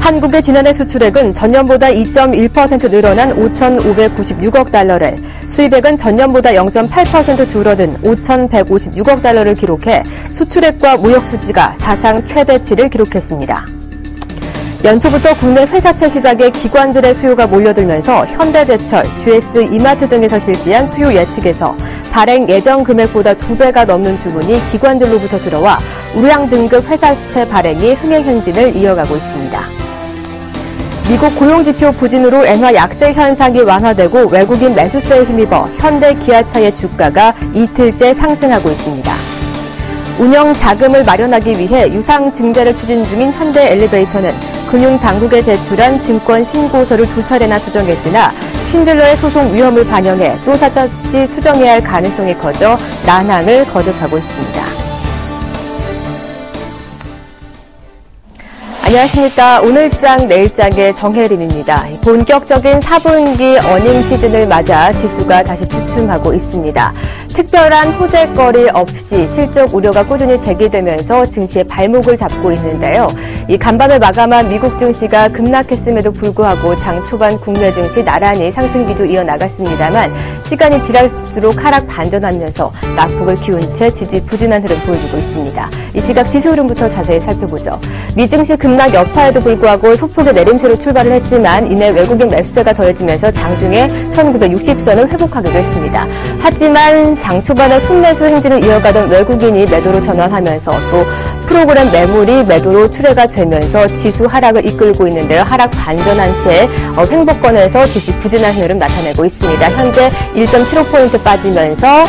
한국의 지난해 수출액은 전년보다 2.1% 늘어난 5,596억 달러를, 수입액은 전년보다 0.8% 줄어든 5,156억 달러를 기록해 수출액과 무역 수지가 사상 최대치를 기록했습니다. 연초부터 국내 회사채 시장에 기관들의 수요가 몰려들면서 현대제철, GS, 이마트 등에서 실시한 수요 예측에서 발행 예정 금액보다 2배가 넘는 주문이 기관들로부터 들어와 우량 등급 회사채 발행이 흥행 행진을 이어가고 있습니다. 미국 고용지표 부진으로 엔화 약세 현상이 완화되고 외국인 매수세에 힘입어 현대 기아차의 주가가 이틀째 상승하고 있습니다. 운영 자금을 마련하기 위해 유상 증대를 추진 중인 현대 엘리베이터는 금융당국에 제출한 증권 신고서를 2차례나 수정했으나 쉰들러의 소송 위험을 반영해 또다시 수정해야 할 가능성이 커져 난항을 거듭하고 있습니다. 안녕하십니까. 오늘장 내일장의 정혜림입니다. 본격적인 4분기 어닝 시즌을 맞아 지수가 다시 주춤하고 있습니다. 특별한 호재거리 없이 실적 우려가 꾸준히 제기되면서 증시의 발목을 잡고 있는데요. 이 간밤을 마감한 미국 증시가 급락했음에도 불구하고 장 초반 국내 증시 나란히 상승 기조 이어나갔습니다만 시간이 지날수록 하락 반전하면서 낙폭을 키운 채 지지부진한 흐름 보여주고 있습니다. 이 시각 지수 흐름부터 자세히 살펴보죠. 미증시 급락 여파에도 불구하고 소폭의 내림세로 출발을 했지만 이내 외국인 매수세가 더해지면서 장중에 1960선을 회복하기도 했습니다. 하지만 장 초반에 순매수 행진을 이어가던 외국인이 매도로 전환하면서 또 프로그램 매물이 매도로 출회가 되면서 지수 하락을 이끌고 있는데요. 하락 반전한 채 횡보권에서 지지부진한 흐름 나타내고 있습니다. 현재 1.75포인트 빠지면서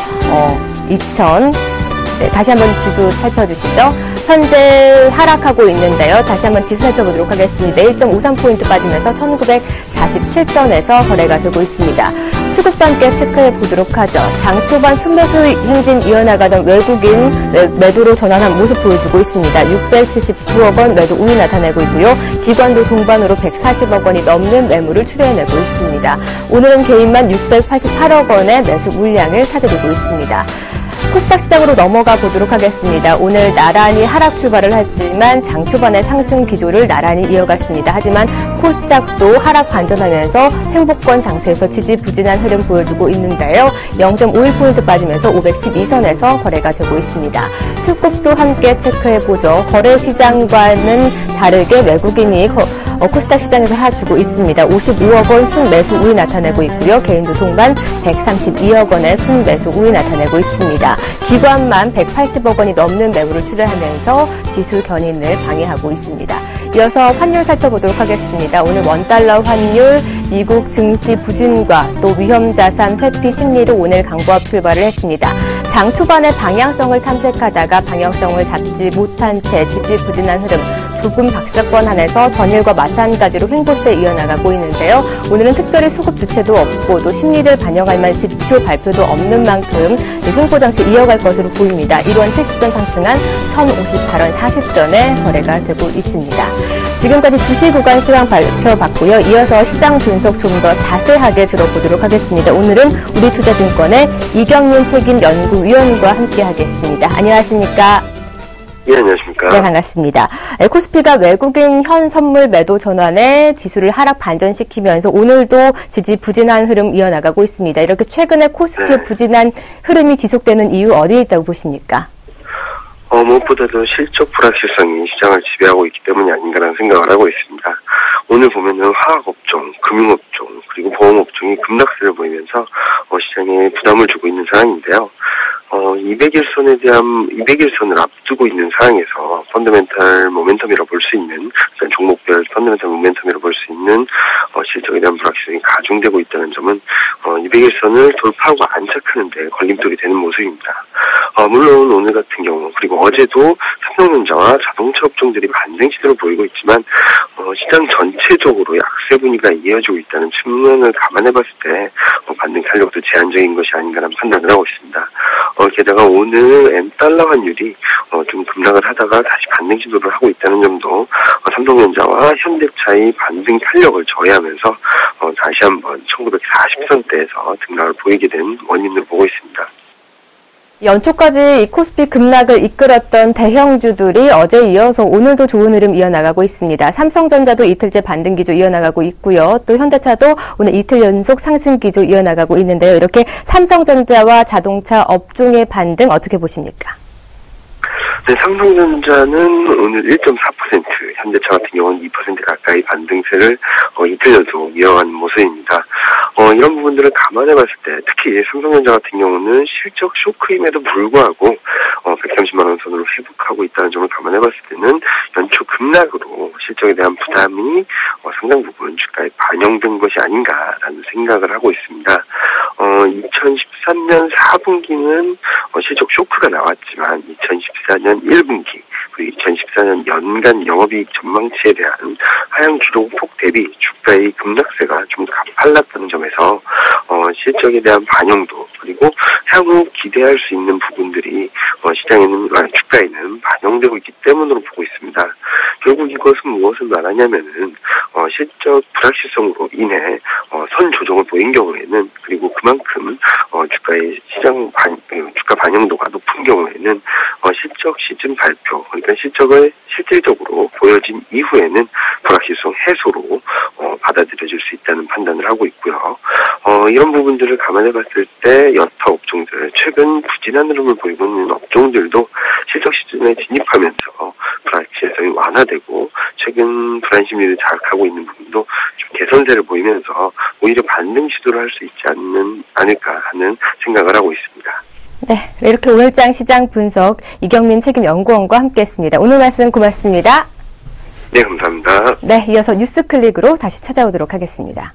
다시 한번 지수 살펴주시죠. 현재 하락하고 있는데요. 다시 한번 지수 살펴보도록 하겠습니다. 1.53포인트 빠지면서 1947선에서 거래가 되고 있습니다. 수급과 함께 체크해 보도록 하죠. 장 초반 순매수 행진 이어나가던 외국인 매도로 전환한 모습 보여주고 있습니다. 679억 원 매도 우위 나타내고 있고요. 기관도 동반으로 140억 원이 넘는 매물을 출해내고 있습니다. 오늘은 개인만 688억 원의 매수 물량을 사들이고 있습니다. 코스닥 시장으로 넘어가 보도록 하겠습니다. 오늘 나란히 하락 출발을 했지만 장 초반의 상승 기조를 나란히 이어갔습니다. 하지만 코스닥도 하락 반전하면서 횡보권 장세에서 지지부진한 흐름 보여주고 있는데요. 0.51포인트 빠지면서 512선에서 거래가 되고 있습니다. 수급도 함께 체크해보죠. 거래 시장과는 다르게 외국인이 코스닥 시장에서 사주고 있습니다. 55억 원 순매수 우위 나타내고 있고요. 개인도 동반 132억 원의 순매수 우위 나타내고 있습니다. 기관만 180억 원이 넘는 매물을 출하하면서 지수 견인을 방해하고 있습니다. 이어서 환율 살펴보도록 하겠습니다. 오늘 원달러 환율, 미국 증시 부진과 또 위험자산 회피 심리로 오늘 강보합 출발을 했습니다. 장 초반에 방향성을 탐색하다가 방향성을 잡지 못한 채 지지부진한 흐름, 좁은 박스권 안에서 전일과 마찬가지로 횡보세 이어나가고 있는데요. 오늘은 특별히 수급 주체도 없고 또 심리를 반영할 만한 지표 발표도 없는 만큼 횡보 장세 이어갈 것으로 보입니다. 1원 70전 상승한 1058원 40전에 거래가 되고 있습니다. 지금까지 2시 구간 시황 발표받고요. 이어서 시장 분석 좀 더 자세하게 들어보도록 하겠습니다. 오늘은 우리투자증권의 이경윤 책임연구위원과 함께하겠습니다. 안녕하십니까? 예, 안녕하십니까? 네, 반갑습니다. 코스피가 외국인 현 선물 매도 전환에 지수를 하락 반전시키면서 오늘도 지지부진한 흐름 이어나가고 있습니다. 이렇게 최근에 코스피의 부진한 흐름이 지속되는 이유 어디에 있다고 보십니까? 무엇보다도 실적 불확실성이 시장을 지배하고 있기 때문이 아닌가라는 생각을 하고 있습니다. 오늘 보면은 화학업종, 금융업종, 그리고 보험업종이 급락세를 보이면서 시장에 부담을 주고 있는 상황인데요. 200일선을 앞두고 있는 상황에서 펀더멘탈 모멘텀이라고 볼 수 있는, 종목별 펀더멘탈 모멘텀이라고 볼 수 있는 실적에 대한 불확실성이 가중되고 있다는 점은 200일선을 돌파하고 안착하는 데 걸림돌이 되는 모습입니다. 물론 오늘 같은 경우, 그리고 어제도 삼성전자와 자동차 업종들이 반등 시도를 보이고 있지만 시장 전체적으로 약세 분위기가 이어지고 있다는 측면을 감안해 봤을 때 반등 탄력도 제한적인 것이 아닌가라는 판단을 하고 있습니다. 게다가 오늘 엔달러 환율이 좀 급락을 하다가 다시 반등 시도를 하고 있다는 점도 삼성전자와 현대차의 반등 탄력을 저해하면서 다시 한번 1940선대에서 등락을 보이게 된 원인으로 보고 있습니다. 연초까지 이 코스피 급락을 이끌었던 대형주들이 어제 이어서 오늘도 좋은 흐름 이어나가고 있습니다. 삼성전자도 이틀째 반등 기조 이어나가고 있고요. 또 현대차도 오늘 이틀 연속 상승 기조 이어나가고 있는데요. 이렇게 삼성전자와 자동차 업종의 반등 어떻게 보십니까? 네, 삼성전자는 오늘 1.4%, 현대차 같은 경우는 2% 가까이 반등세를 이틀 연속 이어가는 모습입니다. 이런 부분들을 감안해 봤을 때 특히 삼성전자 같은 경우는 실적 쇼크임에도 불구하고 130만 원 선으로 회복하고 있다는 점을 감안해 봤을 때는 연초 급락으로 실적에 대한 부담이 상당 부분 주가에 반영된 것이 아닌가라는 생각을 하고 있습니다. 2013년 4분기는 실적 쇼크가 나왔지만 2014년 1분기 그리고 2014년 연간 영업이익 전망치에 대한 하향 주도폭 대비 주가의 급락세가 좀 가팔랐다는 점에서 실적에 대한 반영도 그리고 향후 기대할 수 있는 부분들이 주가에는 반영되고 있기 때문으로 보고 있습니다. 결국 이것은 무엇을 말하냐면은 실적 불확실성으로 인해 선 조정을 보인 경우에는 그리고 그만큼 주가의 주가 반영도가 높은 경우에는 실적 시즌 발표 그러니까 실적을 실질적으로 보여진 이후에는 불확실성 해소로 받아들여질 수 있다는 판단을 하고 있고요. 이런 부분들을 감안해 봤을 때 여타 업종들 최근 부진한 흐름을 보이고 있는 업종들도 실적 시즌에 진입하면서 불확실성이 완화되고 최근 불안 심리를 자극하고 있는 부분도 좀 개선세를 보이면서 오히려 반등 시도를 할 수 있지 않을까 하는 생각을 하고 있습니다. 네, 이렇게 오늘장 시장 분석 이경민 책임연구원과 함께했습니다. 오늘 말씀 고맙습니다. 네, 감사합니다. 네, 이어서 뉴스클릭으로 다시 찾아오도록 하겠습니다.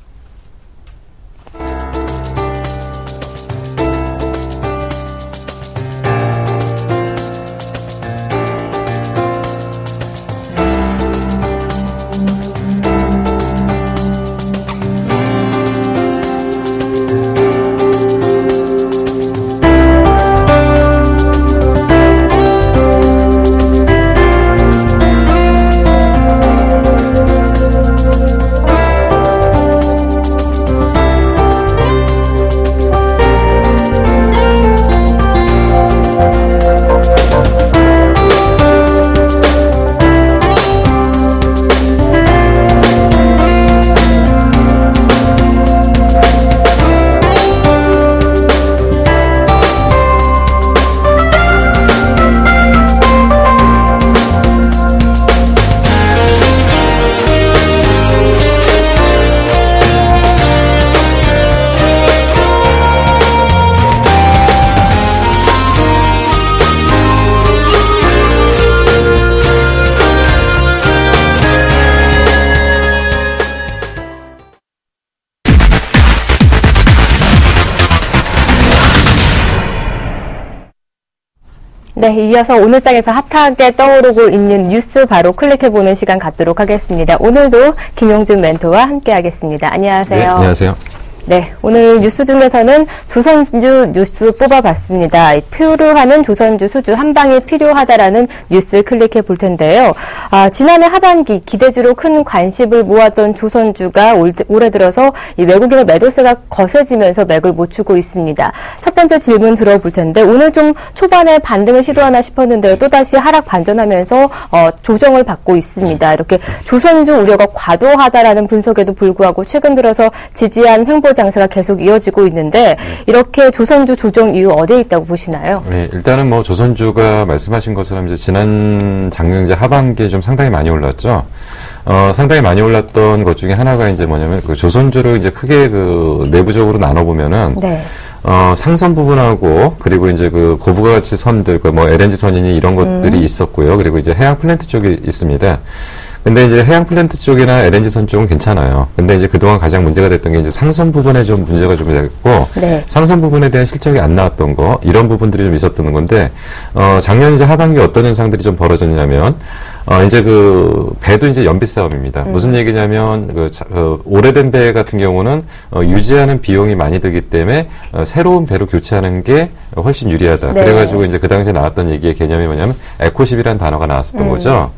네, 이어서 오늘장에서 핫하게 떠오르고 있는 뉴스 바로 클릭해보는 시간 갖도록 하겠습니다. 오늘도 김용준 멘토와 함께하겠습니다. 안녕하세요. 네, 안녕하세요. 네, 오늘 뉴스 중에서는 조선주 뉴스 뽑아봤습니다. 표류하는 조선주 수주 한 방이 필요하다라는 뉴스 클릭해 볼 텐데요. 지난해 하반기 기대주로 큰 관심을 모았던 조선주가 올해 들어서 이 외국인의 매도세가 거세지면서 맥을 못 추고 있습니다. 첫 번째 질문 들어볼 텐데 오늘 좀 초반에 반등을 시도하나 싶었는데요. 또다시 하락 반전하면서 조정을 받고 있습니다. 이렇게 조선주 우려가 과도하다라는 분석에도 불구하고 최근 들어서 지지한 횡보 장세가 계속 이어지고 있는데 이렇게 조선주 조정 이유 어디에 있다고 보시나요? 네, 일단은 뭐 조선주가 말씀하신 것처럼 이제 지난 작년 이제 하반기에 좀 상당히 많이 올랐죠. 상당히 많이 올랐던 것 중에 하나가 이제 뭐냐면 그 조선주를 이제 크게 그 내부적으로 나눠보면은 네. 상선 부분하고 그리고 이제 그 고부가가치 선들, 그 뭐 LNG 선이니 이런 것들이 있었고요. 그리고 이제 해양 플랜트 쪽이 있습니다. 근데 이제 해양 플랜트 쪽이나 LNG 선 쪽은 괜찮아요. 근데 이제 그동안 가장 문제가 됐던 게 이제 상선 부분에 좀 문제가 좀 됐고, 네. 상선 부분에 대한 실적이 안 나왔던 거, 이런 부분들이 좀 있었던 건데, 작년 이제 하반기 어떤 현상들이 좀 벌어졌냐면, 이제 배도 이제 연비 싸움입니다. 무슨 얘기냐면, 오래된 배 같은 경우는, 유지하는 비용이 많이 들기 때문에, 새로운 배로 교체하는 게 훨씬 유리하다. 네. 그래가지고 이제 그 당시에 나왔던 얘기의 개념이 뭐냐면, 에코십이라는 단어가 나왔었던 거죠.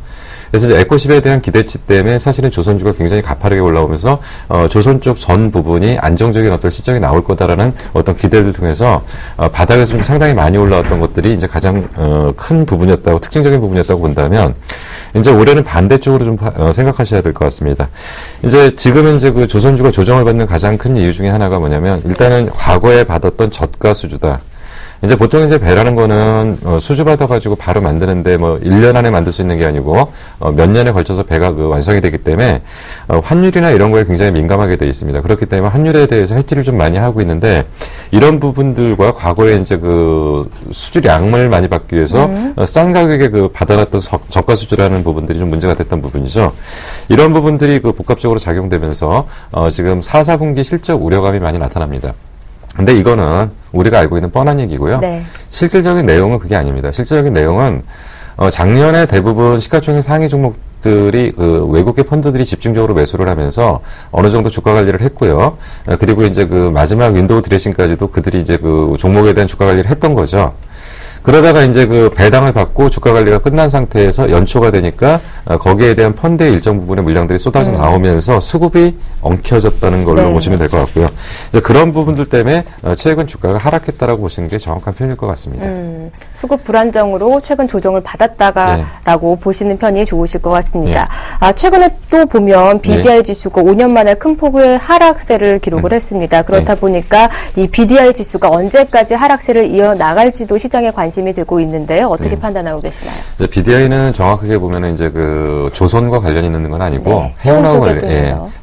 그래서 이제 에코십에 대한 기대치 때문에 사실은 조선주가 굉장히 가파르게 올라오면서 조선 쪽 전 부분이 안정적인 어떤 실적이 나올 거다라는 어떤 기대를 통해서 바닥에서 좀 상당히 많이 올라왔던 것들이 이제 가장 큰 부분이었다고, 특징적인 부분이었다고 본다면, 이제 올해는 반대쪽으로 좀 생각하셔야 될 것 같습니다. 이제 지금은 이제 그 조선주가 조정을 받는 가장 큰 이유 중에 하나가 뭐냐면, 일단은 과거에 받았던 저가 수주다. 이제 보통 이제 배라는 거는 수주 받아가지고 바로 만드는데 뭐 1년 안에 만들 수 있는 게 아니고 몇 년에 걸쳐서 배가 완성이 되기 때문에 환율이나 이런 거에 굉장히 민감하게 돼 있습니다. 그렇기 때문에 환율에 대해서 해지를 좀 많이 하고 있는데, 이런 부분들과 과거에 이제 수주량을 많이 받기 위해서 싼 가격에 받아놨던 저가 수주라는 부분들이 좀 문제가 됐던 부분이죠. 이런 부분들이 복합적으로 작용되면서 지금 4, 4분기 실적 우려감이 많이 나타납니다. 근데 이거는 우리가 알고 있는 뻔한 얘기고요. 네. 실질적인 내용은 그게 아닙니다. 실질적인 내용은 작년에 대부분 시가총액 상위 종목들이 외국계 펀드들이 집중적으로 매수를 하면서 어느 정도 주가 관리를 했고요. 그리고 이제 마지막 윈도우 드레싱까지도 그들이 이제 종목에 대한 주가 관리를 했던 거죠. 그러다가 이제 배당을 받고 주가 관리가 끝난 상태에서 연초가 되니까 거기에 대한 펀드의 일정 부분의 물량들이 쏟아져 나오면서 수급이 엉켜졌다는 걸로 네. 보시면 될 것 같고요. 이제 그런 부분들 때문에 최근 주가가 하락했다라고 보시는 게 정확한 표현일 것 같습니다. 수급 불안정으로 최근 조정을 받았다가라고 보시는 편이 좋으실 것 같습니다. 최근에 또 보면 BDI 지수가 5년 만에 큰 폭의 하락세를 기록을 했습니다. 그렇다 보니까 이 BDI 지수가 언제까지 하락세를 이어나갈지도 시장에 관심이 되고 있는데요. 어떻게 판단하고 계시나요? BDI는 정확하게 보면은 이제 조선과 관련이 있는 건 아니고 해운하고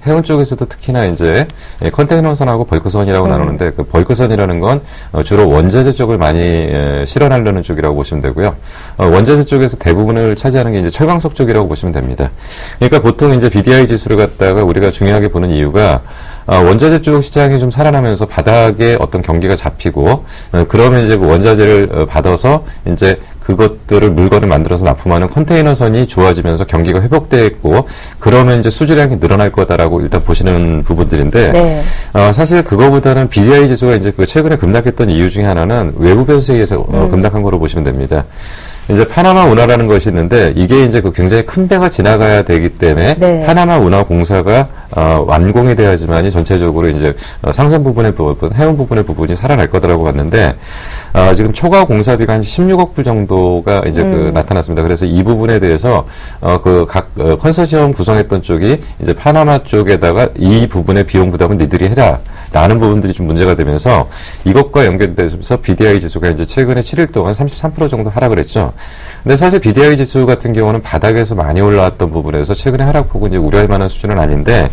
해운 쪽에서도 특히나 이제 컨테이너선하고 벌크선이라고 나누는데, 벌크선이라는 건 주로 원자재 쪽을 많이 실현하려는 쪽이라고 보시면 되고요. 원자재 쪽에서 대부분을 차지하는 게 이제 철광석 쪽이라고 보시면 됩니다. 그러니까 보통 이제 BDI 지수를 갖다가 우리가 중요하게 보는 이유가, 원자재 쪽 시장이 좀 살아나면서 바닥에 어떤 경기가 잡히고, 그러면 이제 원자재를 받아서 이제 그것들을 물건을 만들어서 납품하는 컨테이너선이 좋아지면서 경기가 회복되고, 그러면 이제 수주량이 늘어날 거다라고 일단 보시는 부분들인데, 네. 사실 그거보다는 BDI 지수가 이제 최근에 급락했던 이유 중에 하나는 외부 변수에 의해서 급락한 거로 보시면 됩니다. 이제 파나마 운하라는 것이 있는데, 이게 이제 굉장히 큰 배가 지나가야 되기 때문에 파나마 운하 공사가 완공이 돼야지만이 전체적으로 이제 상선 부분의 부분, 해운 부분의 부분이 살아날 거다라고 봤는데, 지금 초과 공사비가 한 16억 불 정도가 이제 나타났습니다. 그래서 이 부분에 대해서 각 컨소시엄 구성했던 쪽이 이제 파나마 쪽에다가 이 부분의 비용 부담은 니들이 해라 라는 부분들이 좀 문제가 되면서, 이것과 연결돼서 BDI 지수가 이제 최근에 7일 동안 33% 정도 하락을 했죠. 근데 사실 BDI 지수 같은 경우는 바닥에서 많이 올라왔던 부분에서 최근에 하락폭은 이제 우려할 만한 수준은 아닌데,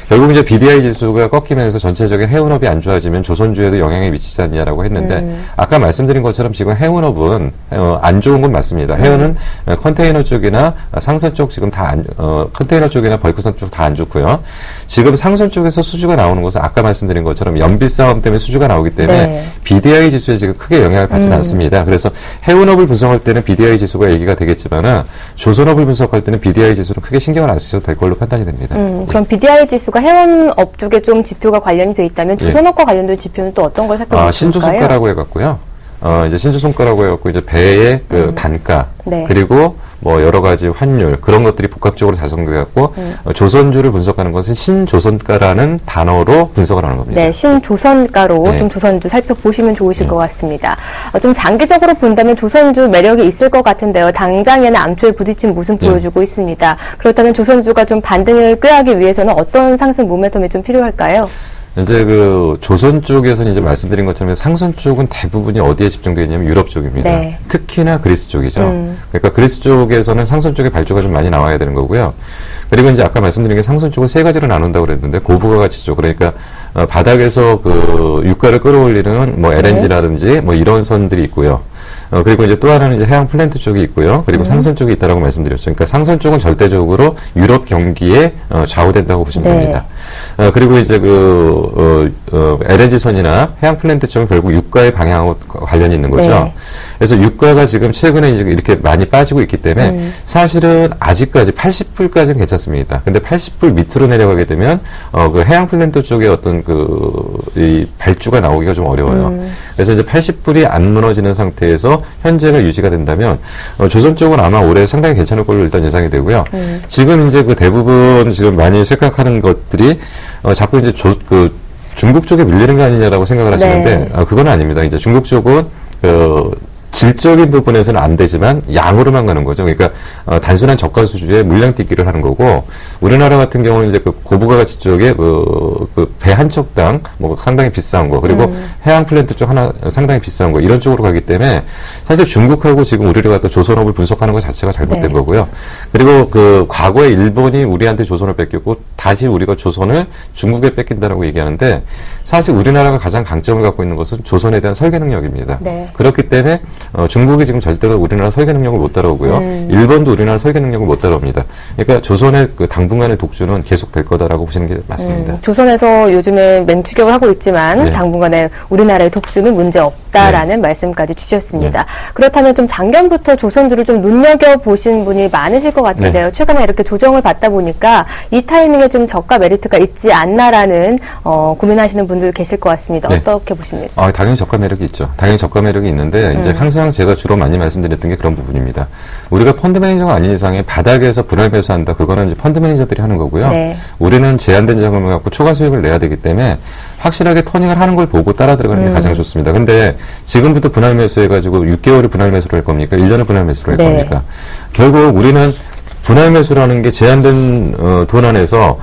결국 이제 BDI 지수가 꺾이면서 전체적인 해운업이 안 좋아지면 조선주에도 영향이 미치지 않냐라고 했는데, 아까 말씀드린 것처럼 지금 해운업은 안 좋은 건 맞습니다. 해운은 컨테이너 쪽이나 상선 쪽 지금 컨테이너 쪽이나 벌크선 쪽 다 안 좋고요. 지금 상선 쪽에서 수주가 나오는 것은 아까 말씀드린 것처럼 연비 싸움 때문에 수주가 나오기 때문에 BDI 지수에 지금 크게 영향을 받지는 않습니다. 그래서 해운업을 분석할 때는 BDI 지수가 얘기가 되겠지만은, 조선업을 분석할 때는 BDI 지수는 크게 신경을 안 쓰셔도 될 걸로 판단이 됩니다. 그럼 BDI 지수가 해운업 쪽에 좀 지표가 관련이 돼 있다면 조선업과 관련된 지표는 또 어떤 걸 살펴볼까요? 신조선가라고 해갖고요. 이제 신조선가라고 해갖고 이제 배의 단가, 그리고 뭐 여러 가지 환율, 그런 것들이 복합적으로 작성돼갖고 조선주를 분석하는 것은 신조선가라는 단어로 분석을 하는 겁니다. 네, 신조선가로 좀 조선주 살펴보시면 좋으실 것 같습니다. 좀 장기적으로 본다면 조선주 매력이 있을 것 같은데요. 당장에는 암초에 부딪힌 모습 보여주고 있습니다. 그렇다면 조선주가 좀 반등을 꾀하기 위해서는 어떤 상승 모멘텀이 좀 필요할까요? 이제 조선 쪽에서는 이제 말씀드린 것처럼 상선 쪽은 대부분이 어디에 집중되어 있냐면 유럽 쪽입니다. 특히나 그리스 쪽이죠. 그러니까 그리스 쪽에서는 상선 쪽에 발주가 좀 많이 나와야 되는 거고요. 그리고 이제 아까 말씀드린 게 상선 쪽을 세 가지로 나눈다고 그랬는데, 고부가 가치죠. 그러니까 바닥에서 유가를 끌어올리는 뭐 LNG라든지 뭐 이런 선들이 있고요. 그리고 이제 또 하나는 이제 해양 플랜트 쪽이 있고요. 그리고 상선 쪽이 있다라고 말씀드렸죠. 그러니까 상선 쪽은 절대적으로 유럽 경기에 좌우된다고 보시면 네. 됩니다. 그리고 이제 LNG선이나 해양 플랜트 쪽은 결국 유가의 방향하고 관련이 있는 거죠. 네. 그래서 유가가 지금 최근에 이제 이렇게 많이 빠지고 있기 때문에 사실은 아직까지 80불까지는 괜찮습니다. 근데 80불 밑으로 내려가게 되면 그 해양 플랜트 쪽에 어떤 이 발주가 나오기가 좀 어려워요. 그래서 이제 80불이 안 무너지는 상태에서 현재가 유지가 된다면 조선 쪽은 아마 올해 상당히 괜찮을 걸로 일단 예상이 되고요. 지금 이제 그 대부분 지금 많이 생각하는 것들이 자꾸 이제 중국 쪽에 밀리는 거 아니냐라고 생각을 하시는데 네. 그건 아닙니다. 이제 중국 쪽은 질적인 부분에서는 안 되지만 양으로만 가는 거죠. 그러니까 단순한 저가 수주에 물량 띠기를 하는 거고, 우리나라 같은 경우는 이제 그 고부가가치 쪽에 배 한 척당 뭐 상당히 비싼 거, 그리고 해양 플랜트 쪽 하나 상당히 비싼 거, 이런 쪽으로 가기 때문에 사실 중국하고 지금 우리가 또 조선업을 분석하는 것 자체가 잘못된 네. 거고요. 그리고 과거에 일본이 우리한테 조선을 뺏겼고 다시 우리가 조선을 중국에 뺏긴다라고 얘기하는데, 사실 우리나라가 가장 강점을 갖고 있는 것은 조선에 대한 설계 능력입니다. 네. 그렇기 때문에 중국이 지금 절대로 우리나라 설계 능력을 못 따라오고요. 일본도 우리나라 설계 능력을 못 따라옵니다. 그러니까 조선의 당분간의 독주는 계속될 거다라고 보시는 게 맞습니다. 조선에서 요즘에 맹추격을 하고 있지만 네. 당분간에 우리나라의 독주는 문제 없다라는 말씀까지 주셨습니다. 그렇다면 좀 작년부터 조선주를 좀 눈여겨보신 분이 많으실 것 같은데요. 최근에 이렇게 조정을 받다 보니까 이 타이밍에 좀 저가 메리트가 있지 않나라는 고민하시는 분들 계실 것 같습니다. 네. 어떻게 보십니까? 당연히 저가 매력이 있죠. 당연히 저가 매력이 있는데 이제 항상 제가 주로 많이 말씀드렸던 게 그런 부분입니다. 우리가 펀드 매니저가 아닌 이상에 바닥에서 분할 매수한다. 그거는 이제 펀드 매니저들이 하는 거고요. 네. 우리는 제한된 자금을 갖고 초과 수익을 내야 되기 때문에 확실하게 터닝을 하는 걸 보고 따라 들어가는 게 가장 좋습니다. 근데 지금부터 분할 매수해가지고 6개월을 분할 매수를 할 겁니까? 1년을 분할 매수를 할 네. 겁니까? 결국 우리는 분할 매수라는 게 제한된 돈 안에서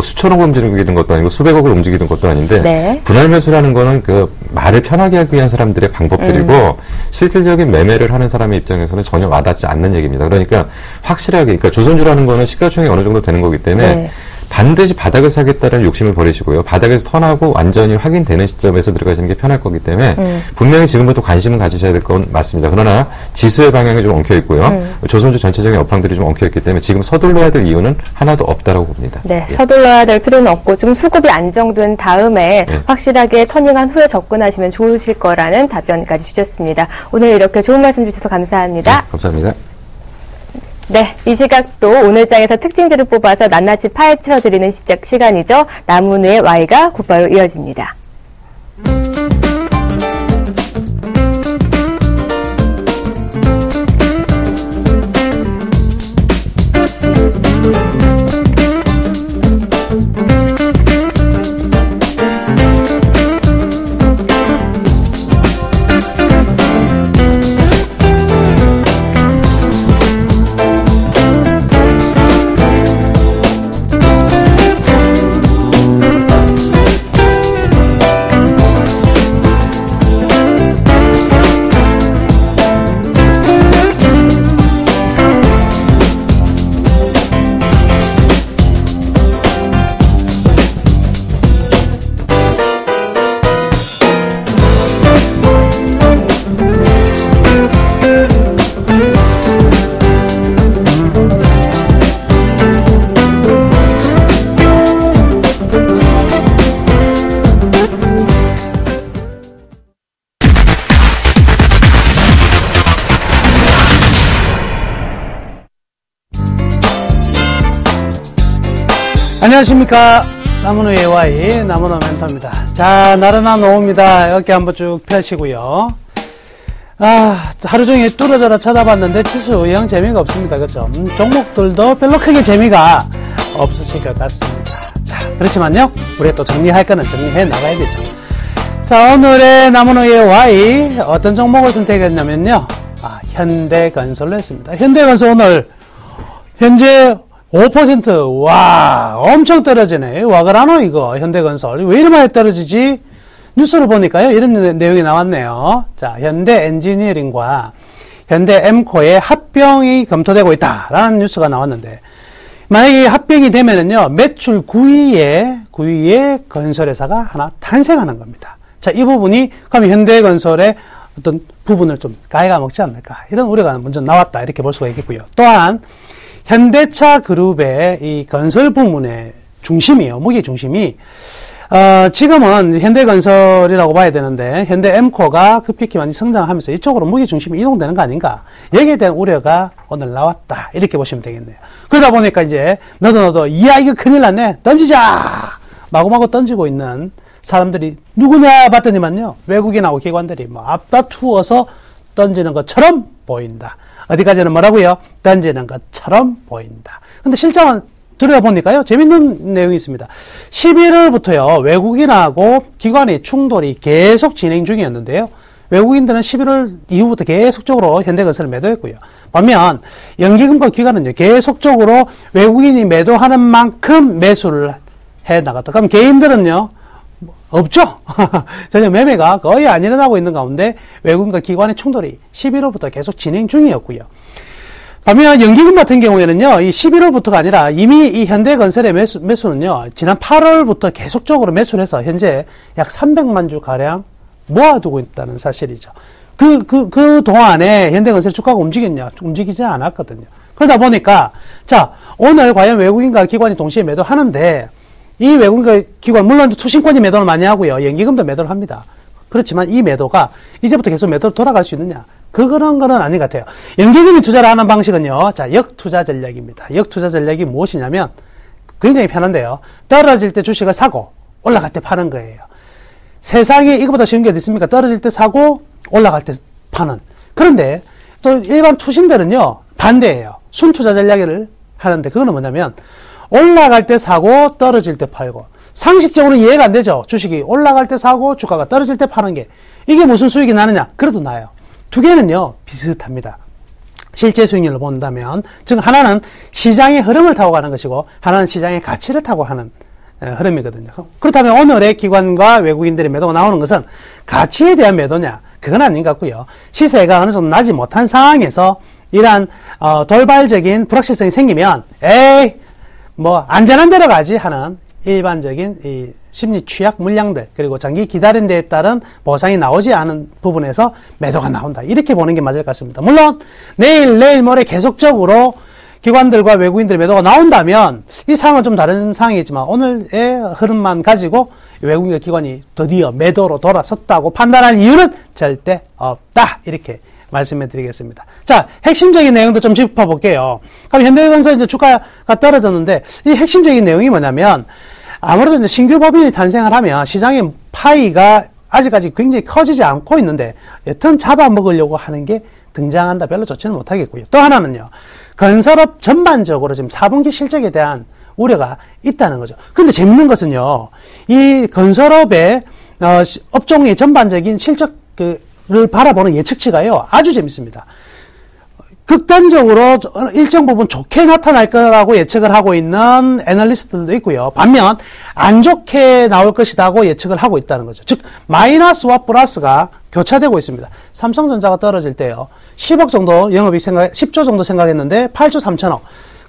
수천억 움직이는 것도 아니고 수백억을 움직이는 것도 아닌데 네. 분할 매수라는 거는 말을 편하게 하기 위한 사람들의 방법들이고 실질적인 매매를 하는 사람의 입장에서는 전혀 와닿지 않는 얘기입니다. 그러니까 확실하게, 그러니까 조선주라는 거는 시가총액이 어느 정도 되는 거기 때문에 네. 반드시 바닥을 사겠다는 욕심을 버리시고요. 바닥에서 턴하고 완전히 확인되는 시점에서 들어가시는 게 편할 거기 때문에 분명히 지금부터 관심은 가지셔야 될 건 맞습니다. 그러나 지수의 방향이 좀 엉켜 있고요. 조선주 전체적인 업황들이 좀 엉켜 있기 때문에 지금 서둘러야 될 이유는 하나도 없다라고 봅니다. 네, 서둘러야 될 필요는 없고 좀 수급이 안정된 다음에 확실하게 터닝한 후에 접근하시면 좋으실 거라는 답변까지 주셨습니다. 오늘 이렇게 좋은 말씀 주셔서 감사합니다. 네, 감사합니다. 네, 이 시각도 오늘 장에서 특징주를 뽑아서 낱낱이 파헤쳐드리는 시간이죠. 남은우의 Y가 곧바로 이어집니다. 안녕하십니까. 남은우의 Y, 남은우 멘토입니다. 자, 나른한 오후입니다. 어깨 한번 쭉 펴시고요. 하루 종일 뚫어져라 쳐다봤는데 지수 영 재미가 없습니다. 그죠? 종목들도 별로 크게 재미가 없으실 것 같습니다. 자, 그렇지만요, 우리가 또 정리할 거는 정리해 나가야 되죠. 자, 오늘의 남은우의 Y, 어떤 종목을 선택했냐면요, 현대건설로 했습니다. 현대건설 오늘 현재 5%, 와, 엄청 떨어지네. 와, 그러노, 이거, 현대건설. 왜 이리 많이 떨어지지? 뉴스를 보니까요, 이런 내용이 나왔네요. 자, 현대 엔지니어링과 현대 엠코의 합병이 검토되고 있다라는 뉴스가 나왔는데, 만약에 합병이 되면은요, 매출 9위의 건설회사가 하나 탄생하는 겁니다. 자, 이 부분이, 그럼 현대건설의 어떤 부분을 좀 갉아먹지 않을까. 이런 우려가 먼저 나왔다. 이렇게 볼 수가 있겠고요. 또한, 현대차 그룹의 이 건설 부문의 중심이요. 무게 중심이, 지금은 현대건설이라고 봐야 되는데, 현대엠코가 급격히 많이 성장하면서 이쪽으로 무게 중심이 이동되는 거 아닌가. 여기에 대한 우려가 오늘 나왔다. 이렇게 보시면 되겠네요. 그러다 보니까 이제, 너도, 이야, 이거 큰일 났네. 던지자! 마구마구 던지고 있는 사람들이 누구냐 봤더니만요, 외국인하고 기관들이 뭐 앞다투어서 던지는 것처럼 보인다. 어디까지는 뭐라고요? 던지는 것처럼 보인다. 근데 실장은 들여다보니까요, 재밌는 내용이 있습니다. 11월부터요, 외국인하고 기관의 충돌이 계속 진행 중이었는데요. 외국인들은 11월 이후부터 계속적으로 현대건설을 매도했고요. 반면 연기금과 기관은요, 계속적으로 외국인이 매도하는 만큼 매수를 해 나갔다. 그럼 개인들은요, 없죠? 전혀 매매가 거의 안 일어나고 있는 가운데 외국인과 기관의 충돌이 11월부터 계속 진행 중이었고요. 반면 연기금 같은 경우에는요, 이 11월부터가 아니라 이미 이 현대건설의 매수는요, 지난 8월부터 계속적으로 매수를 해서 현재 약 300만 주 가량 모아두고 있다는 사실이죠. 그 동안에 현대건설 주가가 움직이지 않았거든요. 그러다 보니까, 자, 오늘 과연 외국인과 기관이 동시에 매도하는데, 이 외국인과 기관, 물론 투신권이 매도를 많이 하고요. 연기금도 매도를 합니다. 그렇지만 이 매도가 이제부터 계속 매도로 돌아갈 수 있느냐? 그런 거는 아닌 것 같아요. 연기금이 투자를 하는 방식은요, 자, 역투자 전략입니다. 역투자 전략이 무엇이냐면, 굉장히 편한데요. 떨어질 때 주식을 사고, 올라갈 때 파는 거예요. 세상에 이거보다 쉬운 게 어디 있습니까? 떨어질 때 사고, 올라갈 때 파는. 그런데, 또 일반 투신들은요, 반대예요. 순투자 전략을 하는데, 그거는 뭐냐면, 올라갈 때 사고, 떨어질 때 팔고. 상식적으로 이해가 안 되죠? 주식이 올라갈 때 사고, 주가가 떨어질 때 파는 게. 이게 무슨 수익이 나느냐? 그래도 나요. 두 개는요, 비슷합니다. 실제 수익률을 본다면, 즉, 하나는 시장의 흐름을 타고 가는 것이고, 하나는 시장의 가치를 타고 하는 흐름이거든요. 그렇다면 오늘의 기관과 외국인들의 매도가 나오는 것은 가치에 대한 매도냐? 그건 아닌 것 같고요. 시세가 어느 정도 나지 못한 상황에서 이러한 돌발적인 불확실성이 생기면, 에이, 뭐 안전한 데로 가지 하는 일반적인 이 심리 취약 물량들, 그리고 장기 기다린 데에 따른 보상이 나오지 않은 부분에서 매도가 나온다. 이렇게 보는 게 맞을 것 같습니다. 물론 내일 모레 계속적으로 기관들과 외국인들의 매도가 나온다면 이 상황은 좀 다른 상황이지만 오늘의 흐름만 가지고 외국인과 기관이 드디어 매도로 돌아섰다고 판단할 이유는 절대 없다. 이렇게 말씀해 드리겠습니다. 자, 핵심적인 내용도 좀 짚어볼게요. 그럼 현대건설 이제 주가가 떨어졌는데 이 핵심적인 내용이 뭐냐면 아무래도 이제 신규 법인이 탄생을 하면 시장의 파이가 아직까지 굉장히 커지지 않고 있는데 여튼 잡아먹으려고 하는 게 등장한다. 별로 좋지는 못하겠고요. 또 하나는요. 건설업 전반적으로 지금 4분기 실적에 대한 우려가 있다는 거죠. 근데 재밌는 것은요. 이 건설업의 업종의 전반적인 실적을 바라보는 예측치가요. 아주 재밌습니다. 극단적으로 일정 부분 좋게 나타날 거라고 예측을 하고 있는 애널리스트들도 있고요. 반면 안 좋게 나올 것이라고 예측을 하고 있다는 거죠. 즉 마이너스와 플러스가 교차되고 있습니다. 삼성전자가 떨어질 때요. 10억 정도 영업이 10조 정도 생각했는데 8조 3천억.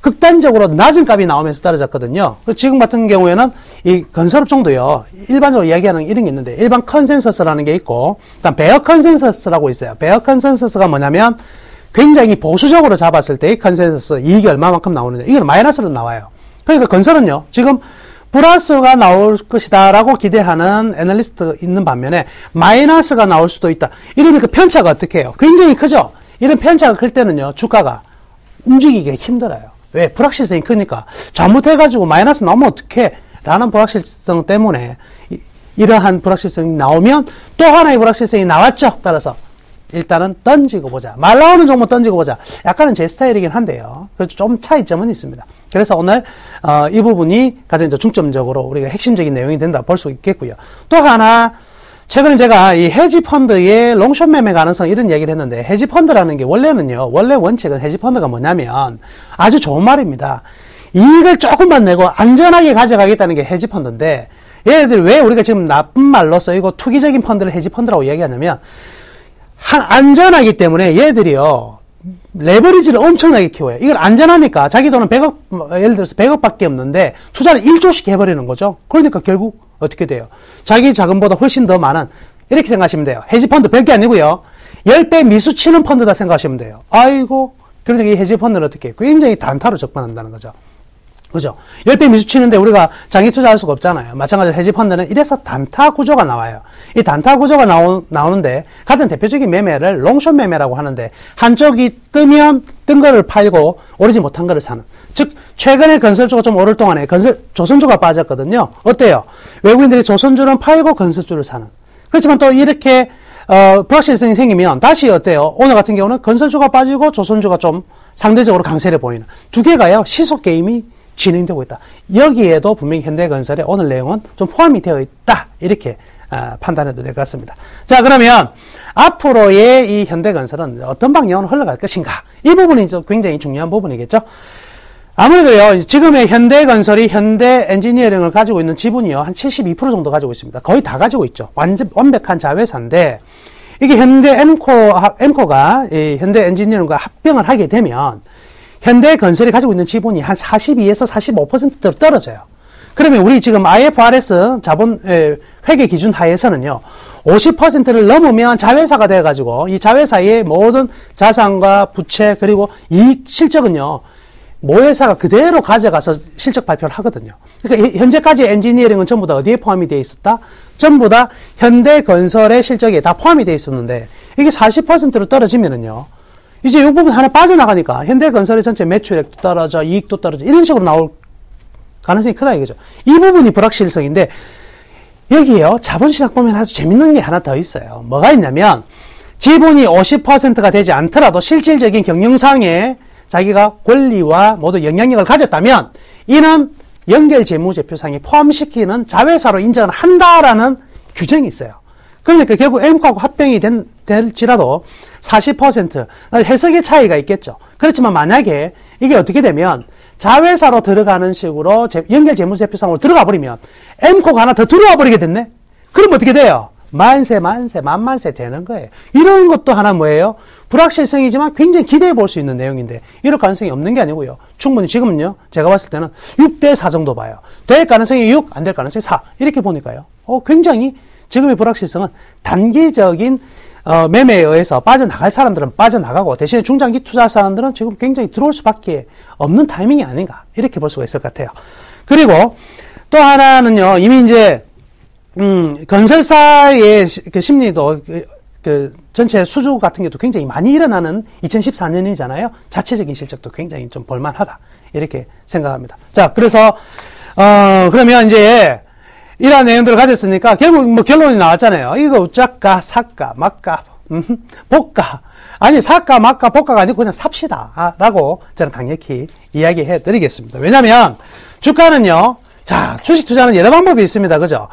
극단적으로 낮은 값이 나오면서 떨어졌거든요. 지금 같은 경우에는 이 건설업 정도요. 일반적으로 이야기하는 이런 게 있는데 일반 컨센서스라는 게 있고 그다음 베어 컨센서스라고 있어요. 베어 컨센서스가 뭐냐면 굉장히 보수적으로 잡았을 때의 컨센서스 이익이 얼마만큼 나오느냐. 이건 마이너스로 나와요. 그러니까 건설은요. 지금 플러스가 나올 것이다 라고 기대하는 애널리스트 있는 반면에 마이너스가 나올 수도 있다. 이러니까 편차가 어떻게 해요? 굉장히 크죠? 이런 편차가 클 때는요. 주가가 움직이기 힘들어요. 왜? 불확실성이 크니까. 잘못해가지고 마이너스 나오면 어떡해? 라는 불확실성 때문에 이러한 불확실성이 나오면 또 하나의 불확실성이 나왔죠. 따라서 일단은 던지고 보자. 말 나오는 종목 던지고 보자. 약간은 제 스타일이긴 한데요. 그래서 좀 차이점은 있습니다. 그래서 오늘 이 부분이 가장 이제 중점적으로 우리가 핵심적인 내용이 된다 볼 수 있겠고요. 또 하나 최근에 제가 이 헤지펀드의 롱숏 매매 가능성 이런 얘기를 했는데 헤지펀드라는 게 원래는요. 원래 원칙은 헤지펀드가 뭐냐면 아주 좋은 말입니다. 이익을 조금만 내고 안전하게 가져가겠다는 게 헤지펀드인데 얘네들이 왜 우리가 지금 나쁜 말로 쓰이고 투기적인 펀드를 헤지펀드라고 이야기하냐면 안전하기 때문에 얘들이요, 레버리지를 엄청나게 키워요. 이걸 안전하니까 자기 돈은 100억, 예를 들어서 100억밖에 없는데 투자를 1조씩 해버리는 거죠. 그러니까 결국 어떻게 돼요? 자기 자금보다 훨씬 더 많은, 이렇게 생각하시면 돼요. 헤지펀드 별게 아니고요. 10배 미수 치는 펀드다 생각하시면 돼요. 아이고, 그러니까 이 해지 펀드는 어떻게 굉장히 단타로 접근한다는 거죠. 그죠? 10배 미수 치는데 우리가 장기 투자할 수가 없잖아요. 마찬가지로 해지 펀드는 이래서 단타 구조가 나와요. 이 단타 구조가 나오는데 가장 대표적인 매매를 롱숏 매매라고 하는데 한쪽이 뜨면 뜬 거를 팔고 오르지 못한 거를 사는. 즉 최근에 건설주가 좀 오를 동안에 조선주가 빠졌거든요. 어때요? 외국인들이 조선주는 팔고 건설주를 사는. 그렇지만 또 이렇게 불확실성이 생기면 다시 어때요? 오늘 같은 경우는 건설주가 빠지고 조선주가 좀 상대적으로 강세를 보이는 두 개가요. 시속 게임이 진행되고 있다. 여기에도 분명히 현대건설의 오늘 내용은 좀 포함이 되어 있다. 이렇게 판단해도 될 것 같습니다. 자, 그러면 앞으로의 이 현대건설은 어떤 방향으로 흘러갈 것인가? 이 부분이 굉장히 중요한 부분이겠죠. 아무래도요, 지금의 현대건설이 현대엔지니어링을 가지고 있는 지분이요, 한 72% 정도 가지고 있습니다. 거의 다 가지고 있죠. 완벽한 자회사인데, 이게 엠코가 현대엔지니어링과 합병을 하게 되면, 현대건설이 가지고 있는 지분이 한 42에서 45%대로 떨어져요. 그러면 우리 지금 IFRS 자본 회계 기준 하에서는요, 50%를 넘으면 자회사가 돼가지고, 이 자회사의 모든 자산과 부채, 그리고 이익 실적은요, 모회사가 그대로 가져가서 실적 발표를 하거든요. 그러니까 현재까지 엔지니어링은 전부 다 어디에 포함이 되어 있었다? 전부 다 현대건설의 실적에 다 포함이 되어 있었는데 이게 40%로 떨어지면은요. 이제 이 부분 하나 빠져나가니까 현대건설의 전체 매출액도 떨어져 이익도 떨어져 이런 식으로 나올 가능성이 크다 이거죠. 이 부분이 불확실성인데 여기에요. 자본시장 보면 아주 재밌는 게 하나 더 있어요. 뭐가 있냐면 지분이 50%가 되지 않더라도 실질적인 경영상에 자기가 권리와 모두 영향력을 가졌다면 이는 연결재무제표상에 포함시키는 자회사로 인정을 한다라는 규정이 있어요. 그러니까 결국 엠코하고 합병이 될지라도 40% 해석의 차이가 있겠죠. 그렇지만 만약에 이게 어떻게 되면 자회사로 들어가는 식으로 연결재무제표상으로 들어가 버리면 엠코가 하나 더 들어와 버리게 됐네? 그럼 어떻게 돼요? 만만세 되는 거예요. 이런 것도 하나 뭐예요? 불확실성이지만 굉장히 기대해 볼 수 있는 내용인데 이럴 가능성이 없는 게 아니고요. 충분히 지금은요. 제가 봤을 때는 6대4 정도 봐요. 될 가능성이 6, 안 될 가능성이 4 이렇게 보니까요. 굉장히 지금의 불확실성은 단기적인 매매에 의해서 빠져나갈 사람들은 빠져나가고 대신에 중장기 투자할 사람들은 지금 굉장히 들어올 수밖에 없는 타이밍이 아닌가 이렇게 볼 수가 있을 것 같아요. 그리고 또 하나는요. 이미 이제 건설사의 그 심리도, 전체 수주 같은 것도 굉장히 많이 일어나는 2014년이잖아요. 자체적인 실적도 굉장히 좀 볼만하다. 이렇게 생각합니다. 자, 그래서, 그러면 이제, 이러한 내용들을 가졌으니까, 결국 뭐 결론이 나왔잖아요. 이거 우짜까, 사까, 막까, 복까. 아니, 사까, 막까, 복까가 아니고 그냥 삽시다. 라고 저는 강력히 이야기해 드리겠습니다. 왜냐면, 주가는요, 자, 주식 투자는 여러 방법이 있습니다. 그죠?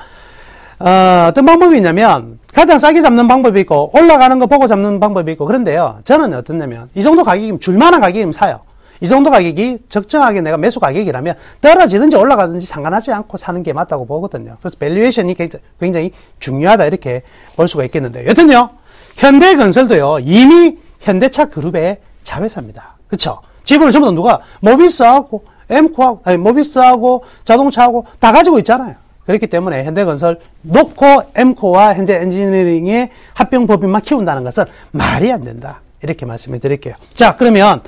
어떤 방법이 있냐면 가장 싸게 잡는 방법이 있고 올라가는 거 보고 잡는 방법이 있고 그런데요. 저는 어떻냐면 이 정도 가격이면 줄만한 가격이면 사요. 이 정도 가격이 적정하게 내가 매수 가격이라면 떨어지든지 올라가든지 상관하지 않고 사는 게 맞다고 보거든요. 그래서 밸류에이션이 굉장히 중요하다 이렇게 볼 수가 있겠는데 여튼요. 현대건설도요. 이미 현대차 그룹의 자회사입니다. 그쵸? 지분을 전부 다 누가 모비스하고 엠코하고 모비스하고 자동차하고 다 가지고 있잖아요. 그렇기 때문에 현대건설 놓고 엠코와 현대 엔지니어링의 합병 법인만 키운다는 것은 말이 안 된다. 이렇게 말씀을 드릴게요. 자, 그러면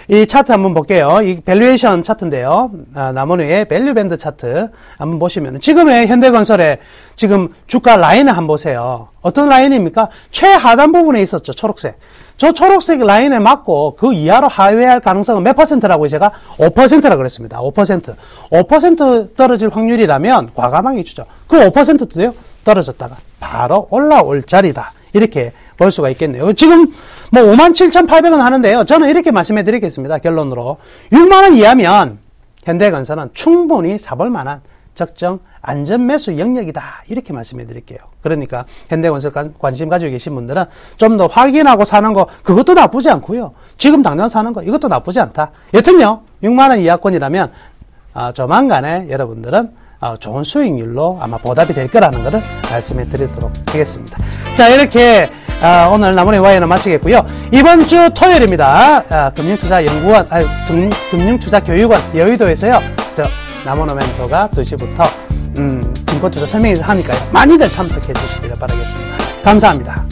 이 차트 한번 볼게요. 이 밸류에이션 차트인데요. 나머지의 밸류밴드 차트 한번 보시면 지금의 현대건설의 지금 주가 라인을 한번 보세요. 어떤 라인입니까? 최하단 부분에 있었죠. 초록색. 저 초록색 라인에 맞고 그 이하로 하회할 가능성은 몇 %라고 제가 5%라고 그랬습니다. 5% 떨어질 확률이라면 과감하게 주죠. 그 5%도요. 떨어졌다가 바로 올라올 자리다. 이렇게 볼 수가 있겠네요. 지금 뭐 57,800원 하는데요. 저는 이렇게 말씀해 드리겠습니다. 결론으로 6만원 이하면 현대건설은 충분히 사볼 만한 적정 안전 매수 영역이다. 이렇게 말씀해 드릴게요. 그러니까 현대건설 관심 가지고 계신 분들은 좀 더 확인하고 사는 거 그것도 나쁘지 않고요. 지금 당장 사는 거 이것도 나쁘지 않다. 여튼요. 6만원 이하권이라면 조만간에 여러분들은 좋은 수익률로 아마 보답이 될 거라는 것을 말씀해 드리도록 하겠습니다. 자, 이렇게 오늘 나무의 와이어는 마치겠고요. 이번 주 토요일입니다. 금융투자연구원, 금융투자교육원 여의도에서요. 나무노 멘토가 2시부터 증권투자 설명회를 하니까요. 많이들 참석해 주시길 바라겠습니다. 감사합니다.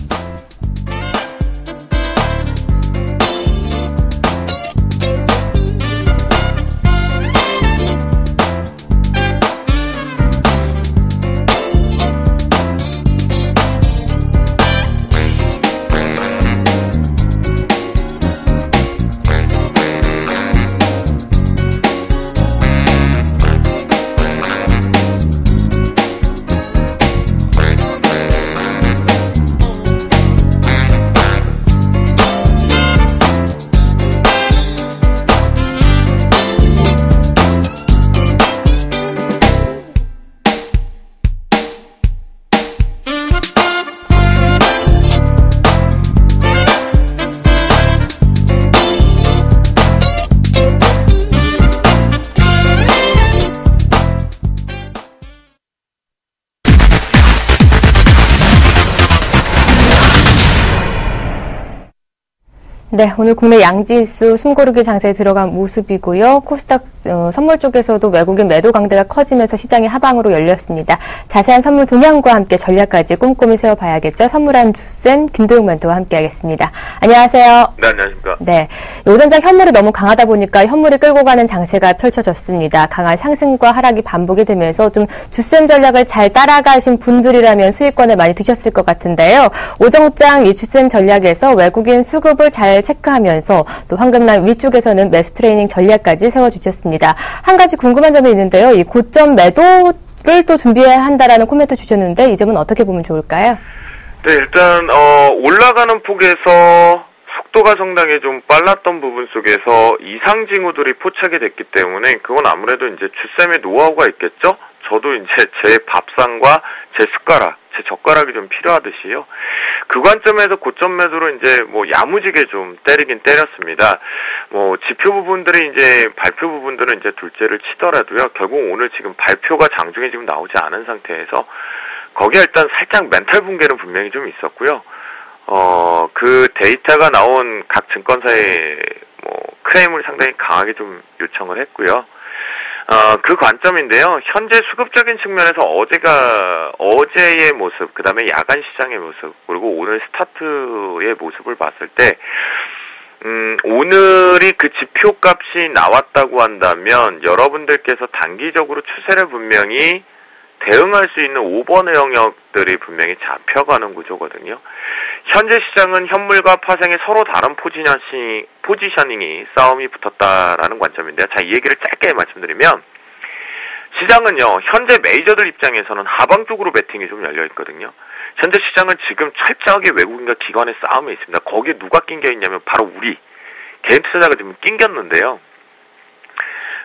네, 오늘 국내 양지수 숨고르기 장세에 들어간 모습이고요. 코스닥 선물 쪽에서도 외국인 매도 강대가 커지면서 시장이 하방으로 열렸습니다. 자세한 선물 동향과 함께 전략까지 꼼꼼히 세워봐야겠죠. 선물한 주쌤 김도영 멘토와 함께하겠습니다. 안녕하세요. 네, 안녕하십니까. 네, 오전장 현물이 너무 강하다 보니까 현물이 끌고 가는 장세가 펼쳐졌습니다. 강한 상승과 하락이 반복이 되면서 좀 주쌤 전략을 잘 따라가신 분들이라면 수익권을 많이 드셨을 것 같은데요. 오정장 이 주쌤 전략에서 외국인 수급을 잘 체크하면서 또 황금란 위쪽에서는 매수 트레이닝 전략까지 세워주셨습니다. 한 가지 궁금한 점이 있는데요. 이 고점 매도를 또 준비해야 한다라는 코멘트 주셨는데 이 점은 어떻게 보면 좋을까요? 네, 일단 올라가는 폭에서 속도가 상당히 좀 빨랐던 부분 속에서 이상 징후들이 포착이 됐기 때문에 그건 아무래도 이제 주쌤의 노하우가 있겠죠? 저도 이제 제 밥상과 제 숟가락, 제 젓가락이 좀 필요하듯이요. 그 관점에서 고점 매도로 이제 야무지게 좀 때리긴 때렸습니다. 지표 부분들이 이제 발표 부분들은 이제 둘째를 치더라도요. 결국 오늘 지금 발표가 장중에 지금 나오지 않은 상태에서 거기에 일단 살짝 멘탈 붕괴는 분명히 좀 있었고요. 그 데이터가 나온 각 증권사의 클레임을 상당히 강하게 좀 요청을 했고요. 그 관점인데요. 현재 수급적인 측면에서 어제의 모습, 그 다음에 야간 시장의 모습, 그리고 오늘 스타트의 모습을 봤을 때, 오늘이 그 지표값이 나왔다고 한다면, 여러분들께서 단기적으로 추세를 분명히 대응할 수 있는 5번의 영역들이 분명히 잡혀가는 구조거든요. 현재 시장은 현물과 파생의 서로 다른 포지셔닝이 싸움이 붙었다라는 관점인데요. 자, 이 얘기를 짧게 말씀드리면 시장은요, 현재 메이저들 입장에서는 하방 쪽으로 배팅이 좀 열려 있거든요. 현재 시장은 지금 철저하게 외국인과 기관의 싸움에 있습니다. 거기에 누가 낑겨 있냐면 바로 우리 개인 투자자가 지금 낑겼는데요.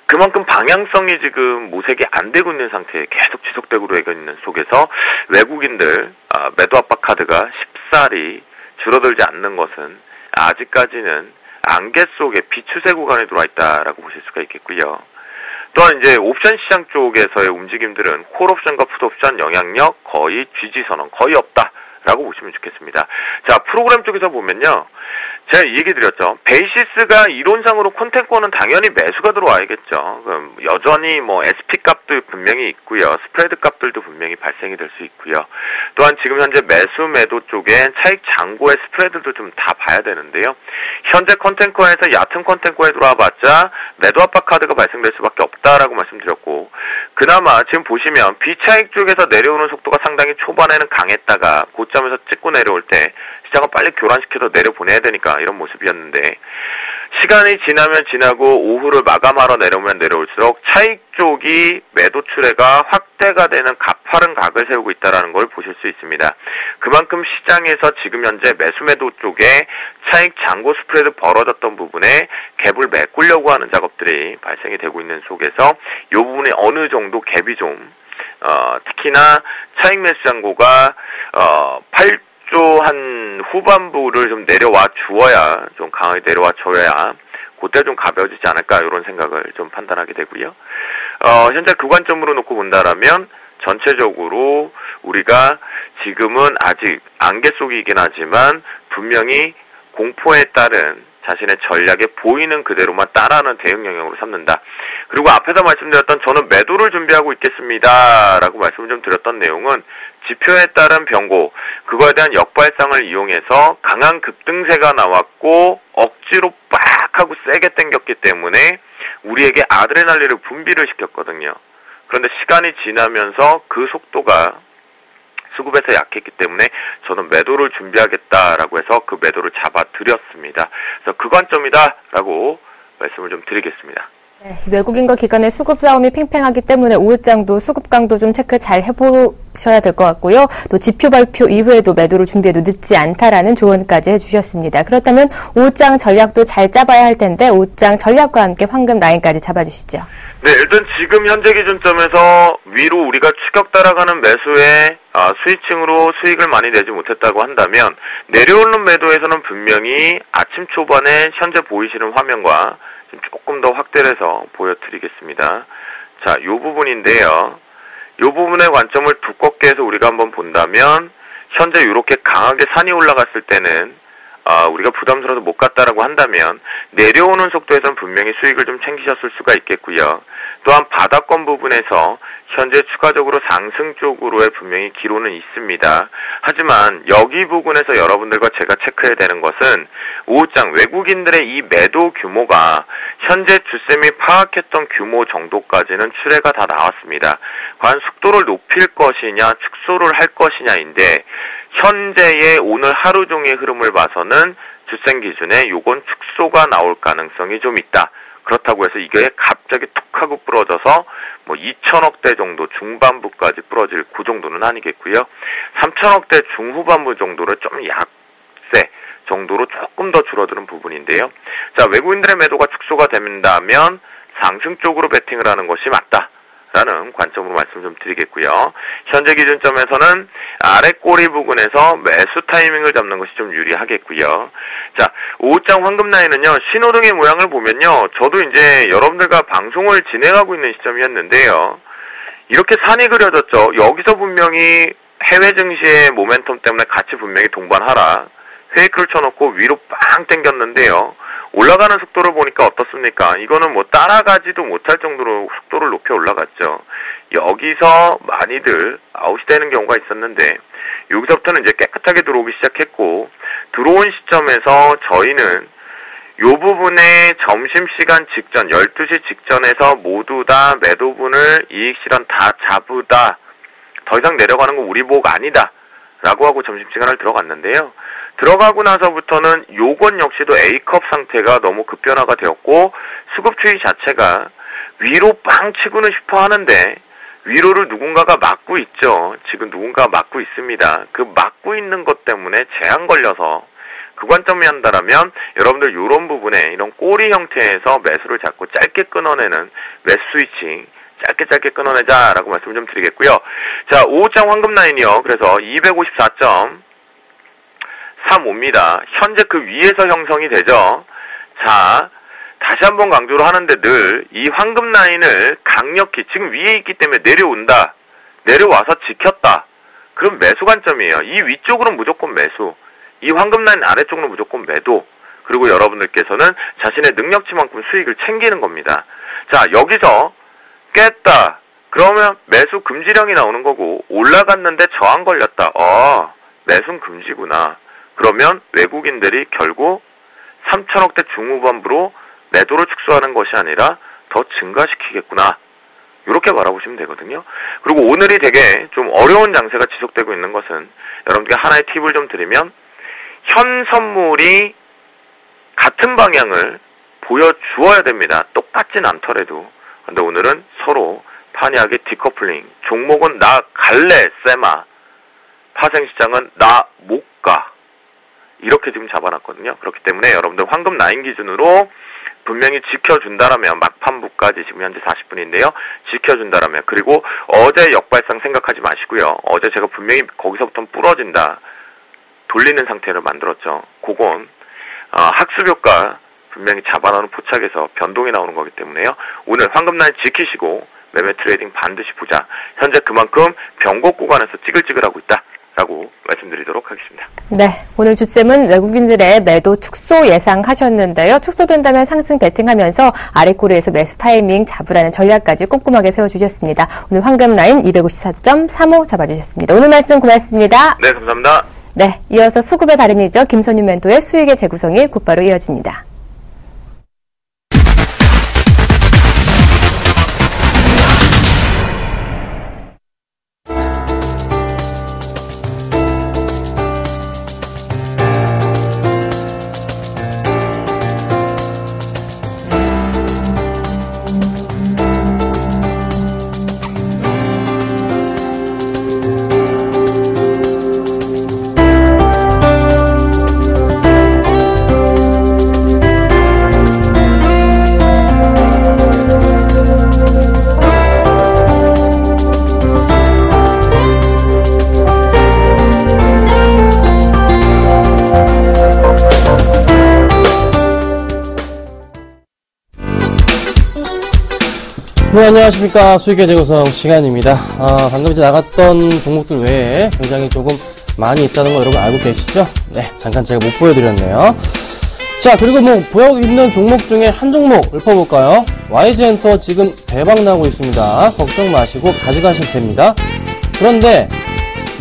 그만큼 방향성이 지금 모색이 안 되고 있는 상태에 계속 지속되고 있는 속에서 외국인들 매도 압박 카드가 쉽사리 줄어들지 않는 것은 아직까지는 안개 속에 비추세 구간에 들어와 있다라고 보실 수가 있겠고요. 또한 이제 옵션 시장 쪽에서의 움직임들은 콜옵션과 풋옵션 영향력 거의 GG 선언 거의 없다라고 보시면 좋겠습니다. 자, 프로그램 쪽에서 보면요. 제가 이 얘기 드렸죠. 베이시스가 이론상으로 콘텐권은 당연히 매수가 들어와야겠죠. 그럼 여전히 SP 값도 분명히 있고요. 스프레드 값들도 분명히 발생이 될 수 있고요. 또한 지금 현재 매수 매도 쪽엔 차익 잔고의 스프레드도 좀 다 봐야 되는데요. 현재 콘텐권에서 얕은 콘텐권에 들어와봤자 매도 압박 카드가 발생될 수밖에 없다라고 말씀드렸고, 그나마 지금 보시면 비차익 쪽에서 내려오는 속도가 상당히 초반에는 강했다가 고점에서 찍고 내려올 때 시장을 빨리 교란시켜서 내려보내야 되니까 이런 모습이었는데, 시간이 지나면 지나고 오후를 마감하러 내려오면 내려올수록 차익 쪽이 매도 추세가 확대가 되는 가파른 각을 세우고 있다는 걸 보실 수 있습니다. 그만큼 시장에서 지금 현재 매수 매도 쪽에 차익 잔고 스프레드 벌어졌던 부분에 갭을 메꾸려고 하는 작업들이 발생이 되고 있는 속에서 이 부분이 어느 정도 갭이 좀 특히나 차익 매수 잔고가 8조 한 후반부를 좀 내려와 주어야, 좀 강하게 내려와 줘야 그때 좀 가벼워지지 않을까, 이런 생각을 좀 판단하게 되고요. 현재 그 관점으로 놓고 본다라면 전체적으로 우리가 지금은 아직 안개 속이긴 하지만 분명히 공포에 따른 자신의 전략에 보이는 그대로만 따라하는 대응 영역으로 삼는다. 그리고 앞에서 말씀드렸던 저는 매도를 준비하고 있겠습니다 라고 말씀을 좀 드렸던 내용은 지표에 따른 변고, 그거에 대한 역발상을 이용해서 강한 급등세가 나왔고 억지로 빡 하고 세게 당겼기 때문에 우리에게 아드레날린을 분비를 시켰거든요. 그런데 시간이 지나면서 그 속도가 수급에서 약했기 때문에 저는 매도를 준비하겠다라고 해서 그 매도를 잡아드렸습니다. 그래서 그 관점이다라고 말씀을 좀 드리겠습니다. 네, 외국인과 기관의 수급 싸움이 팽팽하기 때문에 오후장도 수급 강도 좀 체크 잘 해보셔야 될 것 같고요. 또 지표 발표 이후에도 매도를 준비해도 늦지 않다라는 조언까지 해주셨습니다. 그렇다면 오후장 전략도 잘 짜봐야 할 텐데 오후장 전략과 함께 황금 라인까지 잡아주시죠. 네, 일단 지금 현재 기준점에서 위로 우리가 추격 따라가는 매수에 스위칭으로 수익을 많이 내지 못했다고 한다면 내려오는 매도에서는 분명히 아침 초반에 현재 보이시는 화면과 조금 더 확대를 해서 보여드리겠습니다. 자, 요 부분인데요. 요 부분의 관점을 두껍게 해서 우리가 한번 본다면 현재 이렇게 강하게 산이 올라갔을 때는 우리가 부담스러워서 못 갔다라고 한다면 내려오는 속도에서는 분명히 수익을 좀 챙기셨을 수가 있겠고요. 또한 바닥권 부분에서 현재 추가적으로 상승 쪽으로의 분명히 기로는 있습니다. 하지만 여기 부분에서 여러분들과 제가 체크해야 되는 것은 오후장 외국인들의 이 매도 규모가 현재 주쌤이 파악했던 규모 정도까지는 추례가 다 나왔습니다. 과연 속도를 높일 것이냐 축소를 할 것이냐인데 현재의 오늘 하루 종의 흐름을 봐서는 주쌤 기준에 요건 축소가 나올 가능성이 좀 있다. 그렇다고 해서 이게 갑자기 툭 하고 부러져서 2천억대 정도 중반부까지 부러질 그 정도는 아니겠고요. 3천억대 중후반부 정도로 좀 약세 정도로 조금 더 줄어드는 부분인데요. 자, 외국인들의 매도가 축소가 된다면 상승 쪽으로 베팅을 하는 것이 맞다라는 관점으로 말씀 좀 드리겠고요. 현재 기준점에서는 아래 꼬리 부분에서 매수 타이밍을 잡는 것이 좀 유리하겠고요. 자, 오후장 황금 라인은요, 신호등의 모양을 보면요, 저도 이제 여러분들과 방송을 진행하고 있는 시점이었는데요. 이렇게 산이 그려졌죠. 여기서 분명히 해외 증시의 모멘텀 때문에 같이 분명히 동반하라. 페이크를 쳐놓고 위로 빵 당겼는데요. 올라가는 속도를 보니까 어떻습니까? 이거는 따라가지도 못할 정도로 속도를 높여 올라갔죠. 여기서 많이들 아웃이 되는 경우가 있었는데 여기서부터는 이제 깨끗하게 들어오기 시작했고 들어온 시점에서 저희는 요 부분에 점심시간 직전 12시 직전에서 모두 다 매도분을 이익실현 다 잡으다. 더 이상 내려가는 건 우리 복 아니다. 라고 하고 점심시간을 들어갔는데요. 들어가고 나서부터는 요건 역시도 A컵 상태가 너무 급변화가 되었고 수급 추이 자체가 위로 빵 치고는 싶어 하는데 위로를 누군가가 막고 있죠. 지금 누군가가 막고 있습니다. 그 막고 있는 것 때문에 제한 걸려서 그 관점이 한다라면 여러분들 이런 부분에 이런 꼬리 형태에서 매수를 잡고 짧게 끊어내는 매수 스위칭 짧게 끊어내자라고 말씀 좀 드리겠고요. 자, 오후장 황금 라인이요. 그래서 254.35입니다. 현재 그 위에서 형성이 되죠. 자, 다시 한번 강조를 하는데 늘 이 황금 라인을 강력히 지금 위에 있기 때문에 내려온다. 내려와서 지켰다. 그럼 매수 관점이에요. 이 위쪽으로는 무조건 매수. 이 황금 라인 아래쪽으로는 무조건 매도. 그리고 여러분들께서는 자신의 능력치만큼 수익을 챙기는 겁니다. 자, 여기서 깼다. 그러면 매수 금지령이 나오는 거고 올라갔는데 저항 걸렸다. 매수는 금지구나. 그러면 외국인들이 결국 3천억대 중후반부로 매도를 축소하는 것이 아니라 더 증가시키겠구나. 이렇게 바라보시면 되거든요. 그리고 오늘이 되게 좀 어려운 장세가 지속되고 있는 것은 여러분께 하나의 팁을 좀 드리면 현 선물이 같은 방향을 보여주어야 됩니다. 똑같진 않더라도. 근데 오늘은 서로 판이하게 디커플링. 종목은 나 갈래 세마. 파생시장은 나 못 가. 이렇게 지금 잡아놨거든요. 그렇기 때문에 여러분들 황금 라인 기준으로 분명히 지켜준다라면 막판부까지 지금 현재 40분인데요. 지켜준다라면 그리고 어제 역발상 생각하지 마시고요. 어제 제가 분명히 거기서부터 부러진다. 돌리는 상태를 만들었죠. 그건 학습효과 분명히 잡아놓은 포착에서 변동이 나오는 거기 때문에요. 오늘 황금 라인 지키시고 매매 트레이딩 반드시 보자. 현재 그만큼 변곡 구간에서 찌글찌글하고 있다. 라고 말씀드리도록 하겠습니다. 네, 오늘 주쌤은 외국인들의 매도 축소 예상하셨는데요. 축소된다면 상승 베팅하면서 아래 꼬리에서 매수 타이밍 잡으라는 전략까지 꼼꼼하게 세워주셨습니다. 오늘 황금 라인 254.35 잡아주셨습니다. 오늘 말씀 고맙습니다. 네, 감사합니다. 네, 이어서 수급의 달인이죠. 김선유 멘토의 수익의 재구성이 곧바로 이어집니다. 네, 안녕하십니까. 수익의 재구성 시간입니다. 방금 이제 나갔던 종목들 외에 굉장히 조금 많이 있다는 거 여러분 알고 계시죠? 네, 잠깐 제가 못 보여드렸네요. 자, 그리고 뭐 보여 있는 종목 중에 한 종목 읊어볼까요? YG엔터 지금 대박 나고 있습니다. 걱정 마시고 가져가시면 됩니다. 그런데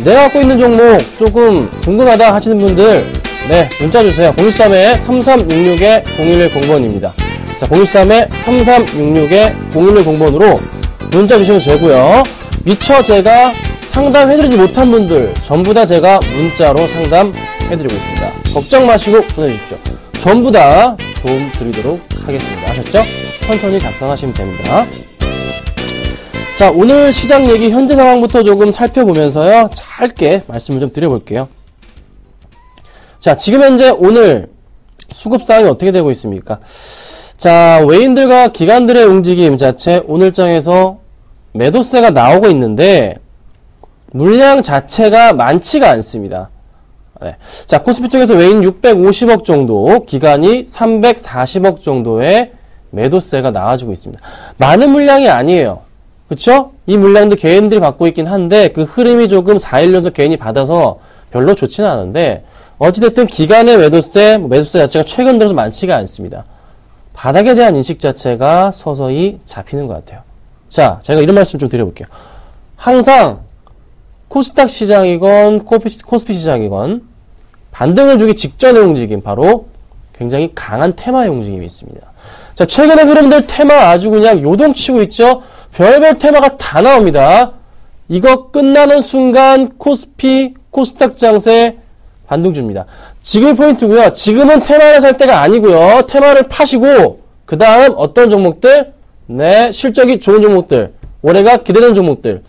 내가 갖고 있는 종목 조금 궁금하다 하시는 분들, 네, 문자 주세요. 013-3366-0110번입니다. 자, 013-3366-0110번으로 문자 주시면 되고요. 미처 제가 상담해드리지 못한 분들 전부 다 제가 문자로 상담해드리고 있습니다. 걱정 마시고 보내주십시오. 전부 다 도움 드리도록 하겠습니다. 아셨죠? 천천히 작성하시면 됩니다. 자, 오늘 시장 얘기 현재 상황부터 조금 살펴보면서요, 짧게 말씀을 좀 드려볼게요. 자, 지금 현재 오늘 수급 상황이 어떻게 되고 있습니까? 자, 외인들과 기관들의 움직임 자체 오늘장에서 매도세가 나오고 있는데 물량 자체가 많지가 않습니다. 네. 자, 코스피 쪽에서 외인 650억 정도, 기관이 340억 정도의 매도세가 나와주고 있습니다. 많은 물량이 아니에요. 그쵸? 이 물량도 개인들이 받고 있긴 한데 그 흐름이 조금 4일 연속 개인이 받아서 별로 좋지는 않은데 어찌됐든 기관의 매도세 자체가 최근 들어서 많지가 않습니다. 바닥에 대한 인식 자체가 서서히 잡히는 것 같아요. 자, 제가 이런 말씀 좀 드려볼게요. 항상 코스닥 시장이건 코스피 시장이건 반등을 주기 직전의 움직임, 바로 굉장히 강한 테마의 움직임이 있습니다. 자, 최근의 흐름들 테마 아주 그냥 요동치고 있죠? 별별 테마가 다 나옵니다. 이거 끝나는 순간 코스피, 코스닥 장세 반등 줍니다. 지금 포인트고요. 지금은 테마를 살 때가 아니고요. 테마를 파시고 그 다음 어떤 종목들, 네, 실적이 좋은 종목들, 올해가 기대되는 종목들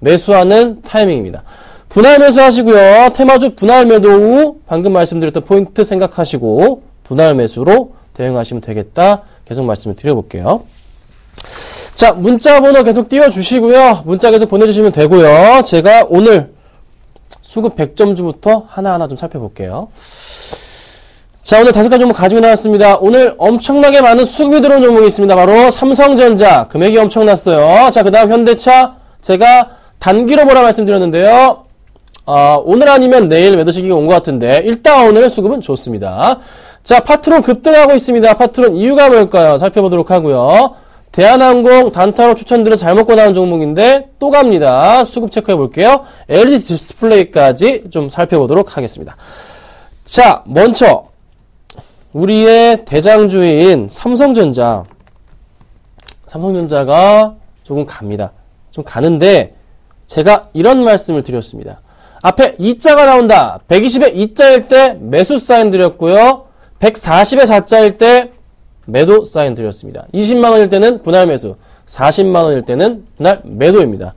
매수하는 타이밍입니다. 분할 매수하시고요. 테마주 분할 매도 후 방금 말씀드렸던 포인트 생각하시고 분할 매수로 대응하시면 되겠다. 계속 말씀을 드려볼게요. 자, 문자 번호 계속 띄워주시고요. 문자 계속 보내주시면 되고요. 제가 오늘 수급 100점주부터 하나하나 좀 살펴볼게요. 자, 오늘 5가지 종목 가지고 나왔습니다. 오늘 엄청나게 많은 수급이 들어온 종목이 있습니다. 바로 삼성전자, 금액이 엄청났어요. 자, 그 다음 현대차, 제가 단기로 보라 말씀드렸는데요. 오늘 아니면 내일 매도 시기가 온 것 같은데 일단 오늘 수급은 좋습니다. 자, 파트론 급등하고 있습니다. 파트론 이유가 뭘까요? 살펴보도록 하고요. 대한항공 단타로 추천드려 잘 먹고 나온 종목인데 또 갑니다. 수급 체크해 볼게요. LED 디스플레이까지 좀 살펴보도록 하겠습니다. 자, 먼저 우리의 대장주인 삼성전자가 조금 갑니다. 좀 가는데 제가 이런 말씀을 드렸습니다. 앞에 2자가 나온다. 120에 2자일 때 매수 사인 드렸고요. 140에 4자일 때 매도 사인 드렸습니다. 20만원일 때는 분할 매수, 40만원일 때는 분할 매도입니다.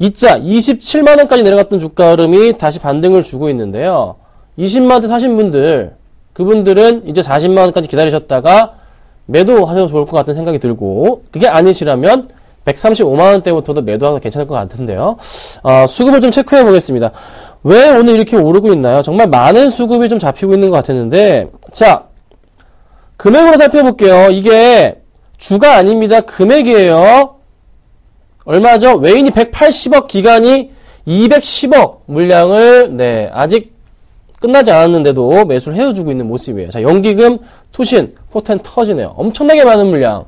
2자 27만원까지 내려갔던 주가 흐름이 다시 반등을 주고 있는데요. 20만원대 사신 분들, 그분들은 이제 40만원까지 기다리셨다가 매도하셔도 좋을 것 같은 생각이 들고, 그게 아니시라면 135만원대부터도 매도하면 괜찮을 것 같은데요. 수급을 좀 체크해 보겠습니다. 왜 오늘 이렇게 오르고 있나요? 정말 많은 수급이 좀 잡히고 있는 것 같았는데, 자, 금액으로 살펴볼게요. 이게 주가 아닙니다. 금액이에요. 얼마죠? 외인이 180억, 기관이 210억 물량을, 네, 아직 끝나지 않았는데도 매수를 해주고 있는 모습이에요. 자, 연기금, 투신, 포텐 터지네요. 엄청나게 많은 물량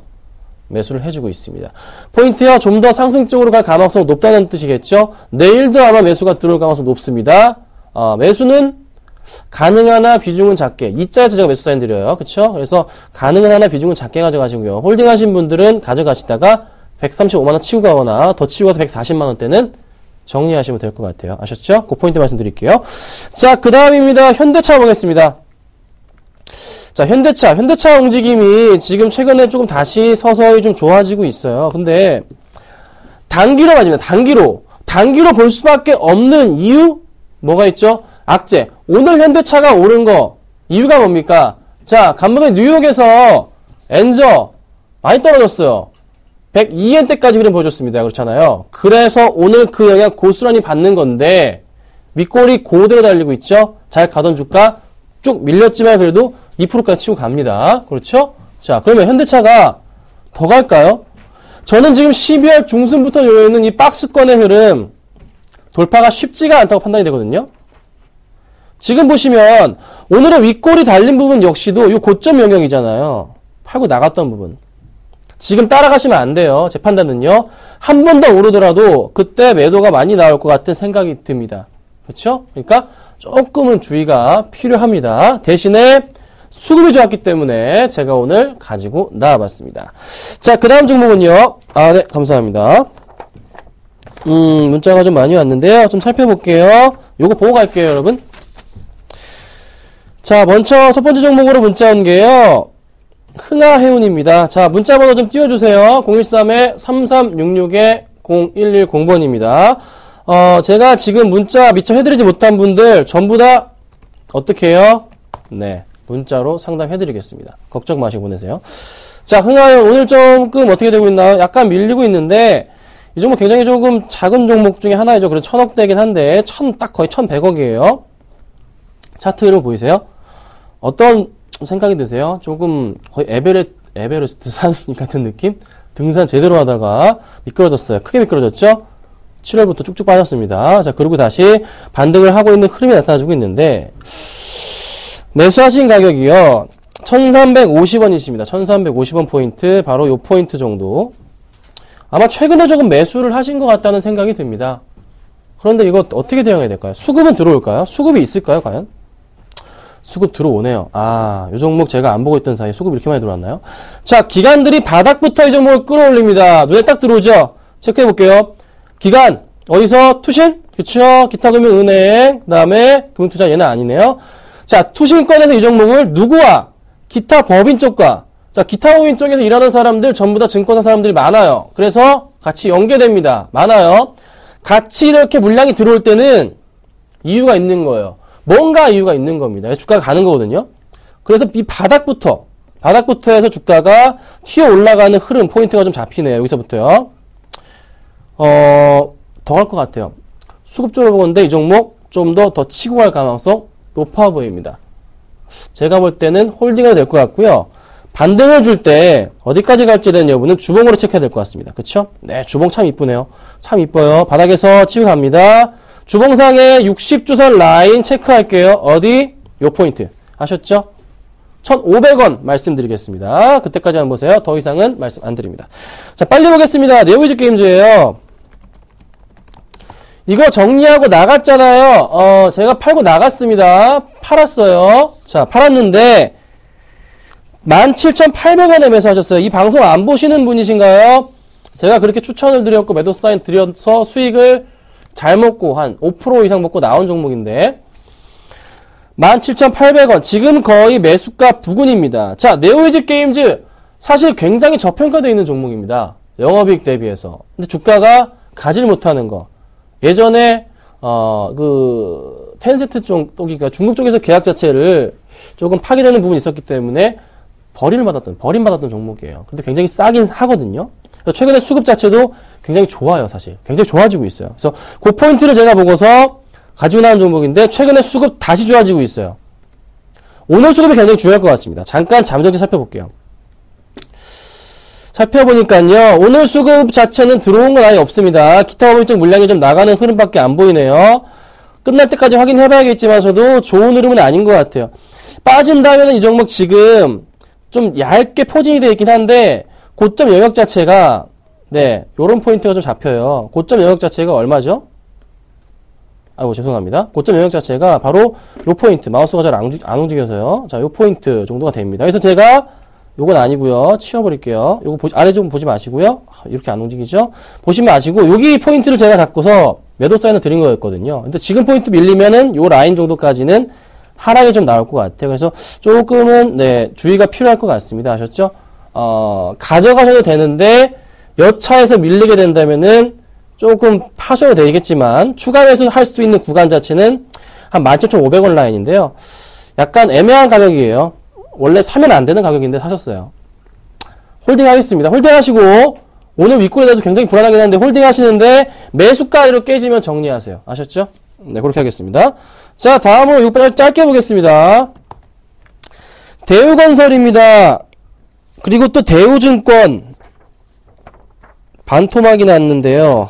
매수를 해주고 있습니다. 포인트요, 좀 더 상승적으로 갈 가능성이 높다는 뜻이겠죠? 내일도 아마 매수가 들어올 가능성이 높습니다. 매수는 가능한 한 비중은 작게, 2자에서 제가 매수 사인 드려요. 그쵸? 그래서 가능한 한 비중은 작게 가져가시고요. 홀딩 하신 분들은 가져가시다가 135만원 치고 가거나 더 치고 가서 140만원대는 정리하시면 될 것 같아요. 아셨죠? 그 포인트 말씀드릴게요. 자, 그 다음입니다. 현대차 보겠습니다. 자, 현대차 움직임이 지금 최근에 조금 다시 서서히 좀 좋아지고 있어요. 근데 단기로 맞습니다. 단기로 볼 수밖에 없는 이유 뭐가 있죠? 악재. 오늘 현대차가 오른 거 이유가 뭡니까? 자, 간밤에 뉴욕에서 엔저 많이 떨어졌어요. 102엔대까지 흐름 보여줬습니다. 그렇잖아요. 그래서 오늘 그 영향 고스란히 받는 건데 윗골이 고대로 달리고 있죠. 잘 가던 주가 쭉 밀렸지만 그래도 2%까지 치고 갑니다. 그렇죠? 자, 그러면 현대차가 더 갈까요? 저는 지금 12월 중순부터 열려있는 이 박스권의 흐름 돌파가 쉽지가 않다고 판단이 되거든요. 지금 보시면 오늘의 윗골이 달린 부분 역시도 이 고점 영역이잖아요. 팔고 나갔던 부분. 지금 따라가시면 안 돼요. 제 판단은요. 한 번 더 오르더라도 그때 매도가 많이 나올 것 같은 생각이 듭니다. 그렇죠? 그러니까 조금은 주의가 필요합니다. 대신에 수급이 좋았기 때문에 제가 오늘 가지고 나와봤습니다. 자, 그 다음 종목은요. 아, 네, 감사합니다. 문자가 좀 많이 왔는데요. 좀 살펴볼게요. 요거 보고 갈게요, 여러분. 자, 먼저 첫 번째 종목으로 문자 온 게요. 흥하해운입니다. 자, 문자 번호 좀 띄워주세요. 013-3366-0110번입니다. 제가 지금 문자 미처 해드리지 못한 분들 전부 다 어떻게 해요? 네, 문자로 상담해드리겠습니다. 걱정 마시고 보내세요. 자, 흥하해운 오늘 조금 어떻게 되고 있나요? 약간 밀리고 있는데 이 종목 굉장히 조금 작은 종목 중에 하나이죠. 그래서 1000억대긴 한데 딱 거의 1100억이에요. 차트 흐름 보이세요? 어떤 생각이 드세요? 조금 거의 에베레스트 산 같은 느낌? 등산 제대로 하다가 미끄러졌어요. 크게 미끄러졌죠? 7월부터 쭉쭉 빠졌습니다. 자, 그리고 다시 반등을 하고 있는 흐름이 나타나주고 있는데 매수하신 가격이요. 1350원이십니다. 1350원 포인트, 바로 요 포인트 정도. 아마 최근에 조금 매수를 하신 것 같다는 생각이 듭니다. 그런데 이거 어떻게 대응해야 될까요? 수급은 들어올까요? 수급이 있을까요, 과연? 수급 들어오네요. 아, 요 종목 제가 안 보고 있던 사이에 수급이 이렇게 많이 들어왔나요? 자, 기관들이 바닥부터 이 종목을 끌어올립니다. 눈에 딱 들어오죠? 체크해 볼게요. 기관, 어디서? 투신? 그쵸? 기타금융은행, 그 다음에 금융투자 얘는 아니네요. 자, 투신권에서 이 종목을 누구와? 기타 법인 쪽과, 자, 기타 법인 쪽에서 일하는 사람들 전부 다 증권사 사람들이 많아요. 그래서 같이 연계됩니다. 많아요. 같이 이렇게 물량이 들어올 때는 이유가 있는 거예요. 뭔가 이유가 있는 겁니다. 주가가 가는 거거든요. 그래서 이 바닥부터 해서 주가가 튀어 올라가는 흐름, 포인트가 좀 잡히네요. 여기서부터요. 더 갈 것 같아요. 수급적으로 보건데 이 종목 좀 더 치고 갈 가능성 높아 보입니다. 제가 볼 때는 홀딩이 될 것 같고요. 반등을 줄 때 어디까지 갈지에 대한 여부는 주봉으로 체크해야 될 것 같습니다. 그쵸? 네, 주봉 참 이쁘네요. 참 이뻐요. 바닥에서 치고 갑니다. 주봉상의 60주선 라인 체크할게요. 어디? 요 포인트. 아셨죠? 1,500원 말씀드리겠습니다. 그때까지 한번 보세요. 더 이상은 말씀 안 드립니다. 자, 빨리 보겠습니다. 네오위즈 게임즈예요. 이거 정리하고 나갔잖아요. 제가 팔고 나갔습니다. 팔았어요. 자, 팔았는데 17,800원에 매수하셨어요. 이 방송 안 보시는 분이신가요? 제가 그렇게 추천을 드렸고 매도 사인 드려서 수익을 잘 먹고 한 5% 이상 먹고 나온 종목인데 17,800원 지금 거의 매수가 부근입니다. 자, 네오위즈 게임즈 사실 굉장히 저평가되어 있는 종목입니다. 영업이익 대비해서. 근데 주가가 가질 못하는 거. 예전에 텐세트 쪽이니까 중국 쪽에서 계약 자체를 조금 파기되는 부분이 있었기 때문에 버림받았던 종목이에요. 근데 굉장히 싸긴 하거든요. 최근에 수급 자체도 굉장히 좋아요, 사실. 굉장히 좋아지고 있어요. 그래서 그 포인트를 제가 보고서 가지고 나온 종목인데 최근에 수급 다시 좋아지고 있어요. 오늘 수급이 굉장히 중요할 것 같습니다. 잠깐 잠정치 살펴볼게요. 살펴보니까요. 오늘 수급 자체는 들어온 건 아예 없습니다. 기타 법인적 물량이 좀 나가는 흐름밖에 안 보이네요. 끝날 때까지 확인해봐야겠지만서도 좋은 흐름은 아닌 것 같아요. 빠진다면 이 종목 지금 좀 얇게 포진이 되어 있긴 한데 고점 영역 자체가 네, 요런 포인트가 좀 잡혀요. 고점 영역 자체가 얼마죠? 아이고, 죄송합니다. 고점 영역 자체가 바로 요 포인트. 마우스가 잘 안 움직여서요. 자, 요 포인트 정도가 됩니다. 그래서 제가 요건 아니고요. 치워버릴게요. 요거 아래 좀 보지 마시고요. 이렇게 안 움직이죠? 보시면 아시고 여기 포인트를 제가 잡고서 매도 사인을 드린 거였거든요. 근데 지금 포인트 밀리면은 요 라인 정도까지는 하락이 좀 나올 것 같아요. 그래서 조금은 네, 주의가 필요할 것 같습니다. 아셨죠? 가져가셔도 되는데 여차에서 밀리게 된다면은 조금 파셔도 되겠지만 추가 매수할 수 있는 구간 자체는 한 17,500원 라인인데요. 약간 애매한 가격이에요. 원래 사면 안 되는 가격인데 사셨어요. 홀딩 하겠습니다. 홀딩 하시고 오늘 윗골에 대해서 굉장히 불안하긴 한데 홀딩 하시는데 매수가로 깨지면 정리하세요. 아셨죠? 네, 그렇게 하겠습니다. 자, 다음으로 이거 짧게 보겠습니다. 대우건설입니다. 그리고 또 대우증권 반토막이 났는데요.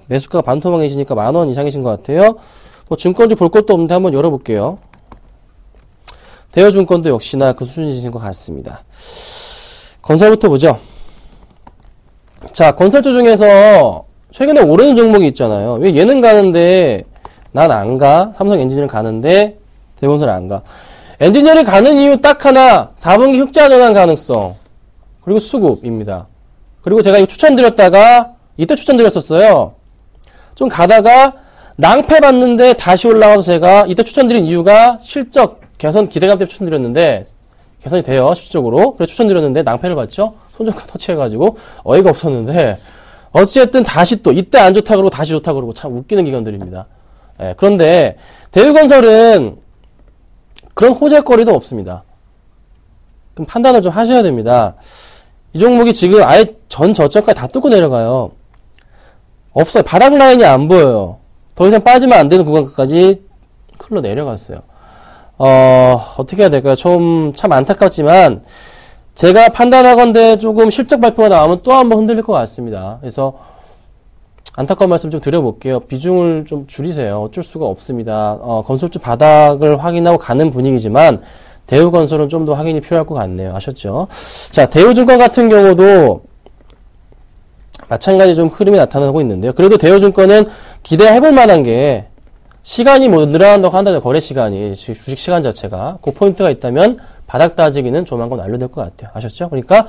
매수가가 반토막이시니까 10,000원 이상이신 것 같아요. 뭐 증권주 볼 것도 없는데 한번 열어볼게요. 대여증권도 역시나 그 수준이신 것 같습니다. 건설부터 보죠. 자, 건설주 중에서 최근에 오르는 종목이 있잖아요. 왜 얘는 가는데 난 안 가? 삼성 엔지니어링 가는데 대건설 안 가? 엔지니어링 가는 이유 딱 하나, 4분기 흑자 전환 가능성, 그리고 수급입니다. 그리고 제가 이거 추천드렸다가 이때 추천드렸었어요. 좀 가다가 낭패 봤는데 다시 올라가서 제가 이때 추천드린 이유가 실적 개선 기대감 때문에 추천드렸는데 개선이 돼요, 실적으로. 그래서 추천드렸는데 낭패를 봤죠. 손절가 터치해가지고 어이가 없었는데 어찌됐든 다시 또 이때 안 좋다 그러고 다시 좋다 그러고 참 웃기는 기관들입니다. 예, 그런데 대우건설은 그런 호재거리도 없습니다. 그럼 판단을 좀 하셔야 됩니다. 이 종목이 지금 아예 전 저점까지 다 뚫고 내려가요. 없어요. 바닥 라인이 안 보여요. 더 이상 빠지면 안 되는 구간까지 흘러 내려갔어요. 어떻게 해야 될까요? 참 안타깝지만 제가 판단하건대 조금 실적 발표가 나오면 또 한번 흔들릴 것 같습니다. 그래서 안타까운 말씀 좀 드려볼게요. 비중을 좀 줄이세요. 어쩔 수가 없습니다. 건설주 바닥을 확인하고 가는 분위기지만 대우건설은 좀 더 확인이 필요할 것 같네요. 아셨죠? 자, 대우증권 같은 경우도 마찬가지 좀 흐름이 나타나고 있는데요. 그래도 대우증권은 기대해볼 만한 게 시간이 뭐 늘어난다고 한다면 거래 시간이 주식 시간 자체가 그 포인트가 있다면 바닥 따지기는 조만간 완료될 것 같아요. 아셨죠? 그러니까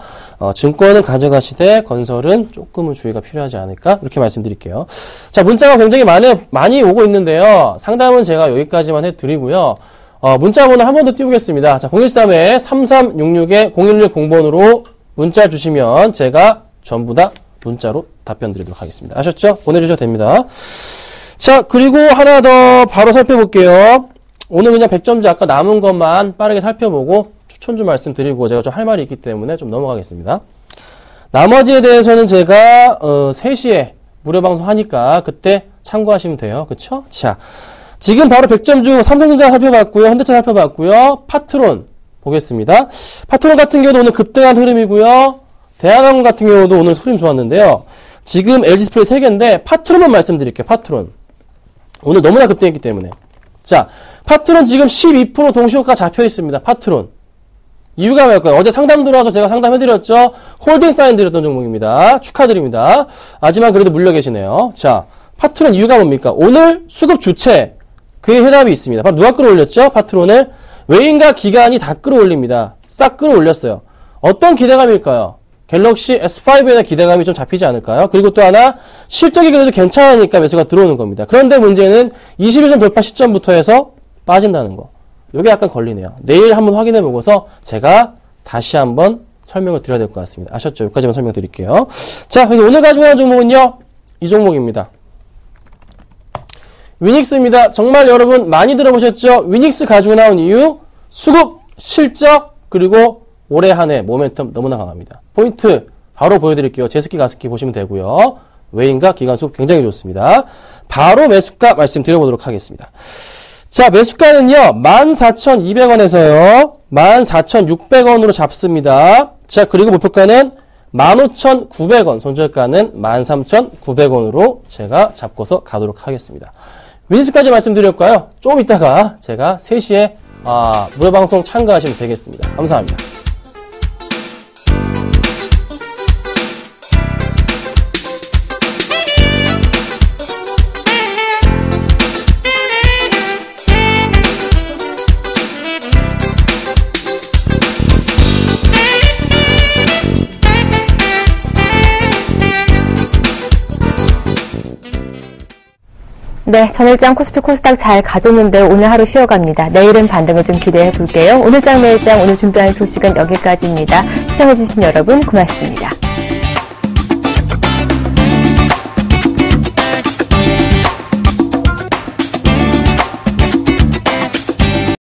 증권은 가져가시되 건설은 조금은 주의가 필요하지 않을까 이렇게 말씀드릴게요. 자, 문자가 굉장히 많이 오고 있는데요. 상담은 제가 여기까지만 해드리고요. 문자 번호 한 번 더 띄우겠습니다. 자, 013-3366-0110번으로 문자 주시면 제가 전부 다 문자로 답변 드리도록 하겠습니다. 아셨죠? 보내주셔도 됩니다. 자, 그리고 하나 더 바로 살펴볼게요. 오늘 그냥 100점주 아까 남은 것만 빠르게 살펴보고 추천주 말씀드리고 제가 좀 할 말이 있기 때문에 좀 넘어가겠습니다. 나머지에 대해서는 제가 3시에 무료 방송 하니까 그때 참고하시면 돼요. 그쵸? 자, 지금 바로 100점주 삼성전자 살펴봤고요. 현대차 살펴봤고요. 파트론 보겠습니다. 파트론 같은 경우도 오늘 급등한 흐름이고요. 대한항공 같은 경우도 오늘 흐름 좋았는데요. 지금 LG디스플레이 3개인데 파트론만 말씀드릴게요. 파트론. 오늘 너무나 급등했기 때문에. 자, 파트론 지금 12% 동시효과 잡혀 있습니다. 파트론. 이유가 뭘까요? 어제 상담 들어와서 제가 상담해드렸죠. 홀딩 사인 드렸던 종목입니다. 축하드립니다. 하지만 그래도 물려 계시네요. 자, 파트론 이유가 뭡니까? 오늘 수급 주체, 그의 해답이 있습니다. 바로 누가 끌어올렸죠? 파트론을 외인과 기관이 다 끌어올립니다. 싹 끌어올렸어요. 어떤 기대감일까요? 갤럭시 S5에 대한 기대감이 좀 잡히지 않을까요? 그리고 또 하나, 실적이 그래도 괜찮으니까 매수가 들어오는 겁니다. 그런데 문제는 21점 돌파 시점부터 해서 빠진다는 거. 요게 약간 걸리네요. 내일 한번 확인해 보고서 제가 다시 한번 설명을 드려야 될 것 같습니다. 아셨죠? 여기까지만 설명드릴게요. 자, 그래서 오늘 가지고 나온 종목은요, 이 종목입니다. 위닉스입니다. 정말 여러분 많이 들어보셨죠? 위닉스 가지고 나온 이유, 수급, 실적, 그리고 올해 한 해 모멘텀 너무나 강합니다. 포인트 바로 보여드릴게요. 제스키 가스키 보시면 되고요. 외인과 기관 수급 굉장히 좋습니다. 바로 매수가 말씀드려보도록 하겠습니다. 자, 매수가는요 14,200원에서요 14,600원으로 잡습니다. 자, 그리고 목표가는 15,900원, 손절가는 13,900원으로 제가 잡고서 가도록 하겠습니다. 위닉스까지 말씀드렸고요. 좀 이따가 제가 3시에 무료방송 참가하시면 되겠습니다. 감사합니다. 네, 전일장 코스피 코스닥 잘 가졌는데 오늘 하루 쉬어갑니다. 내일은 반등을 좀 기대해 볼게요. 오늘장 내일장 오늘 준비한 소식은 여기까지입니다. 시청해주신 여러분 고맙습니다.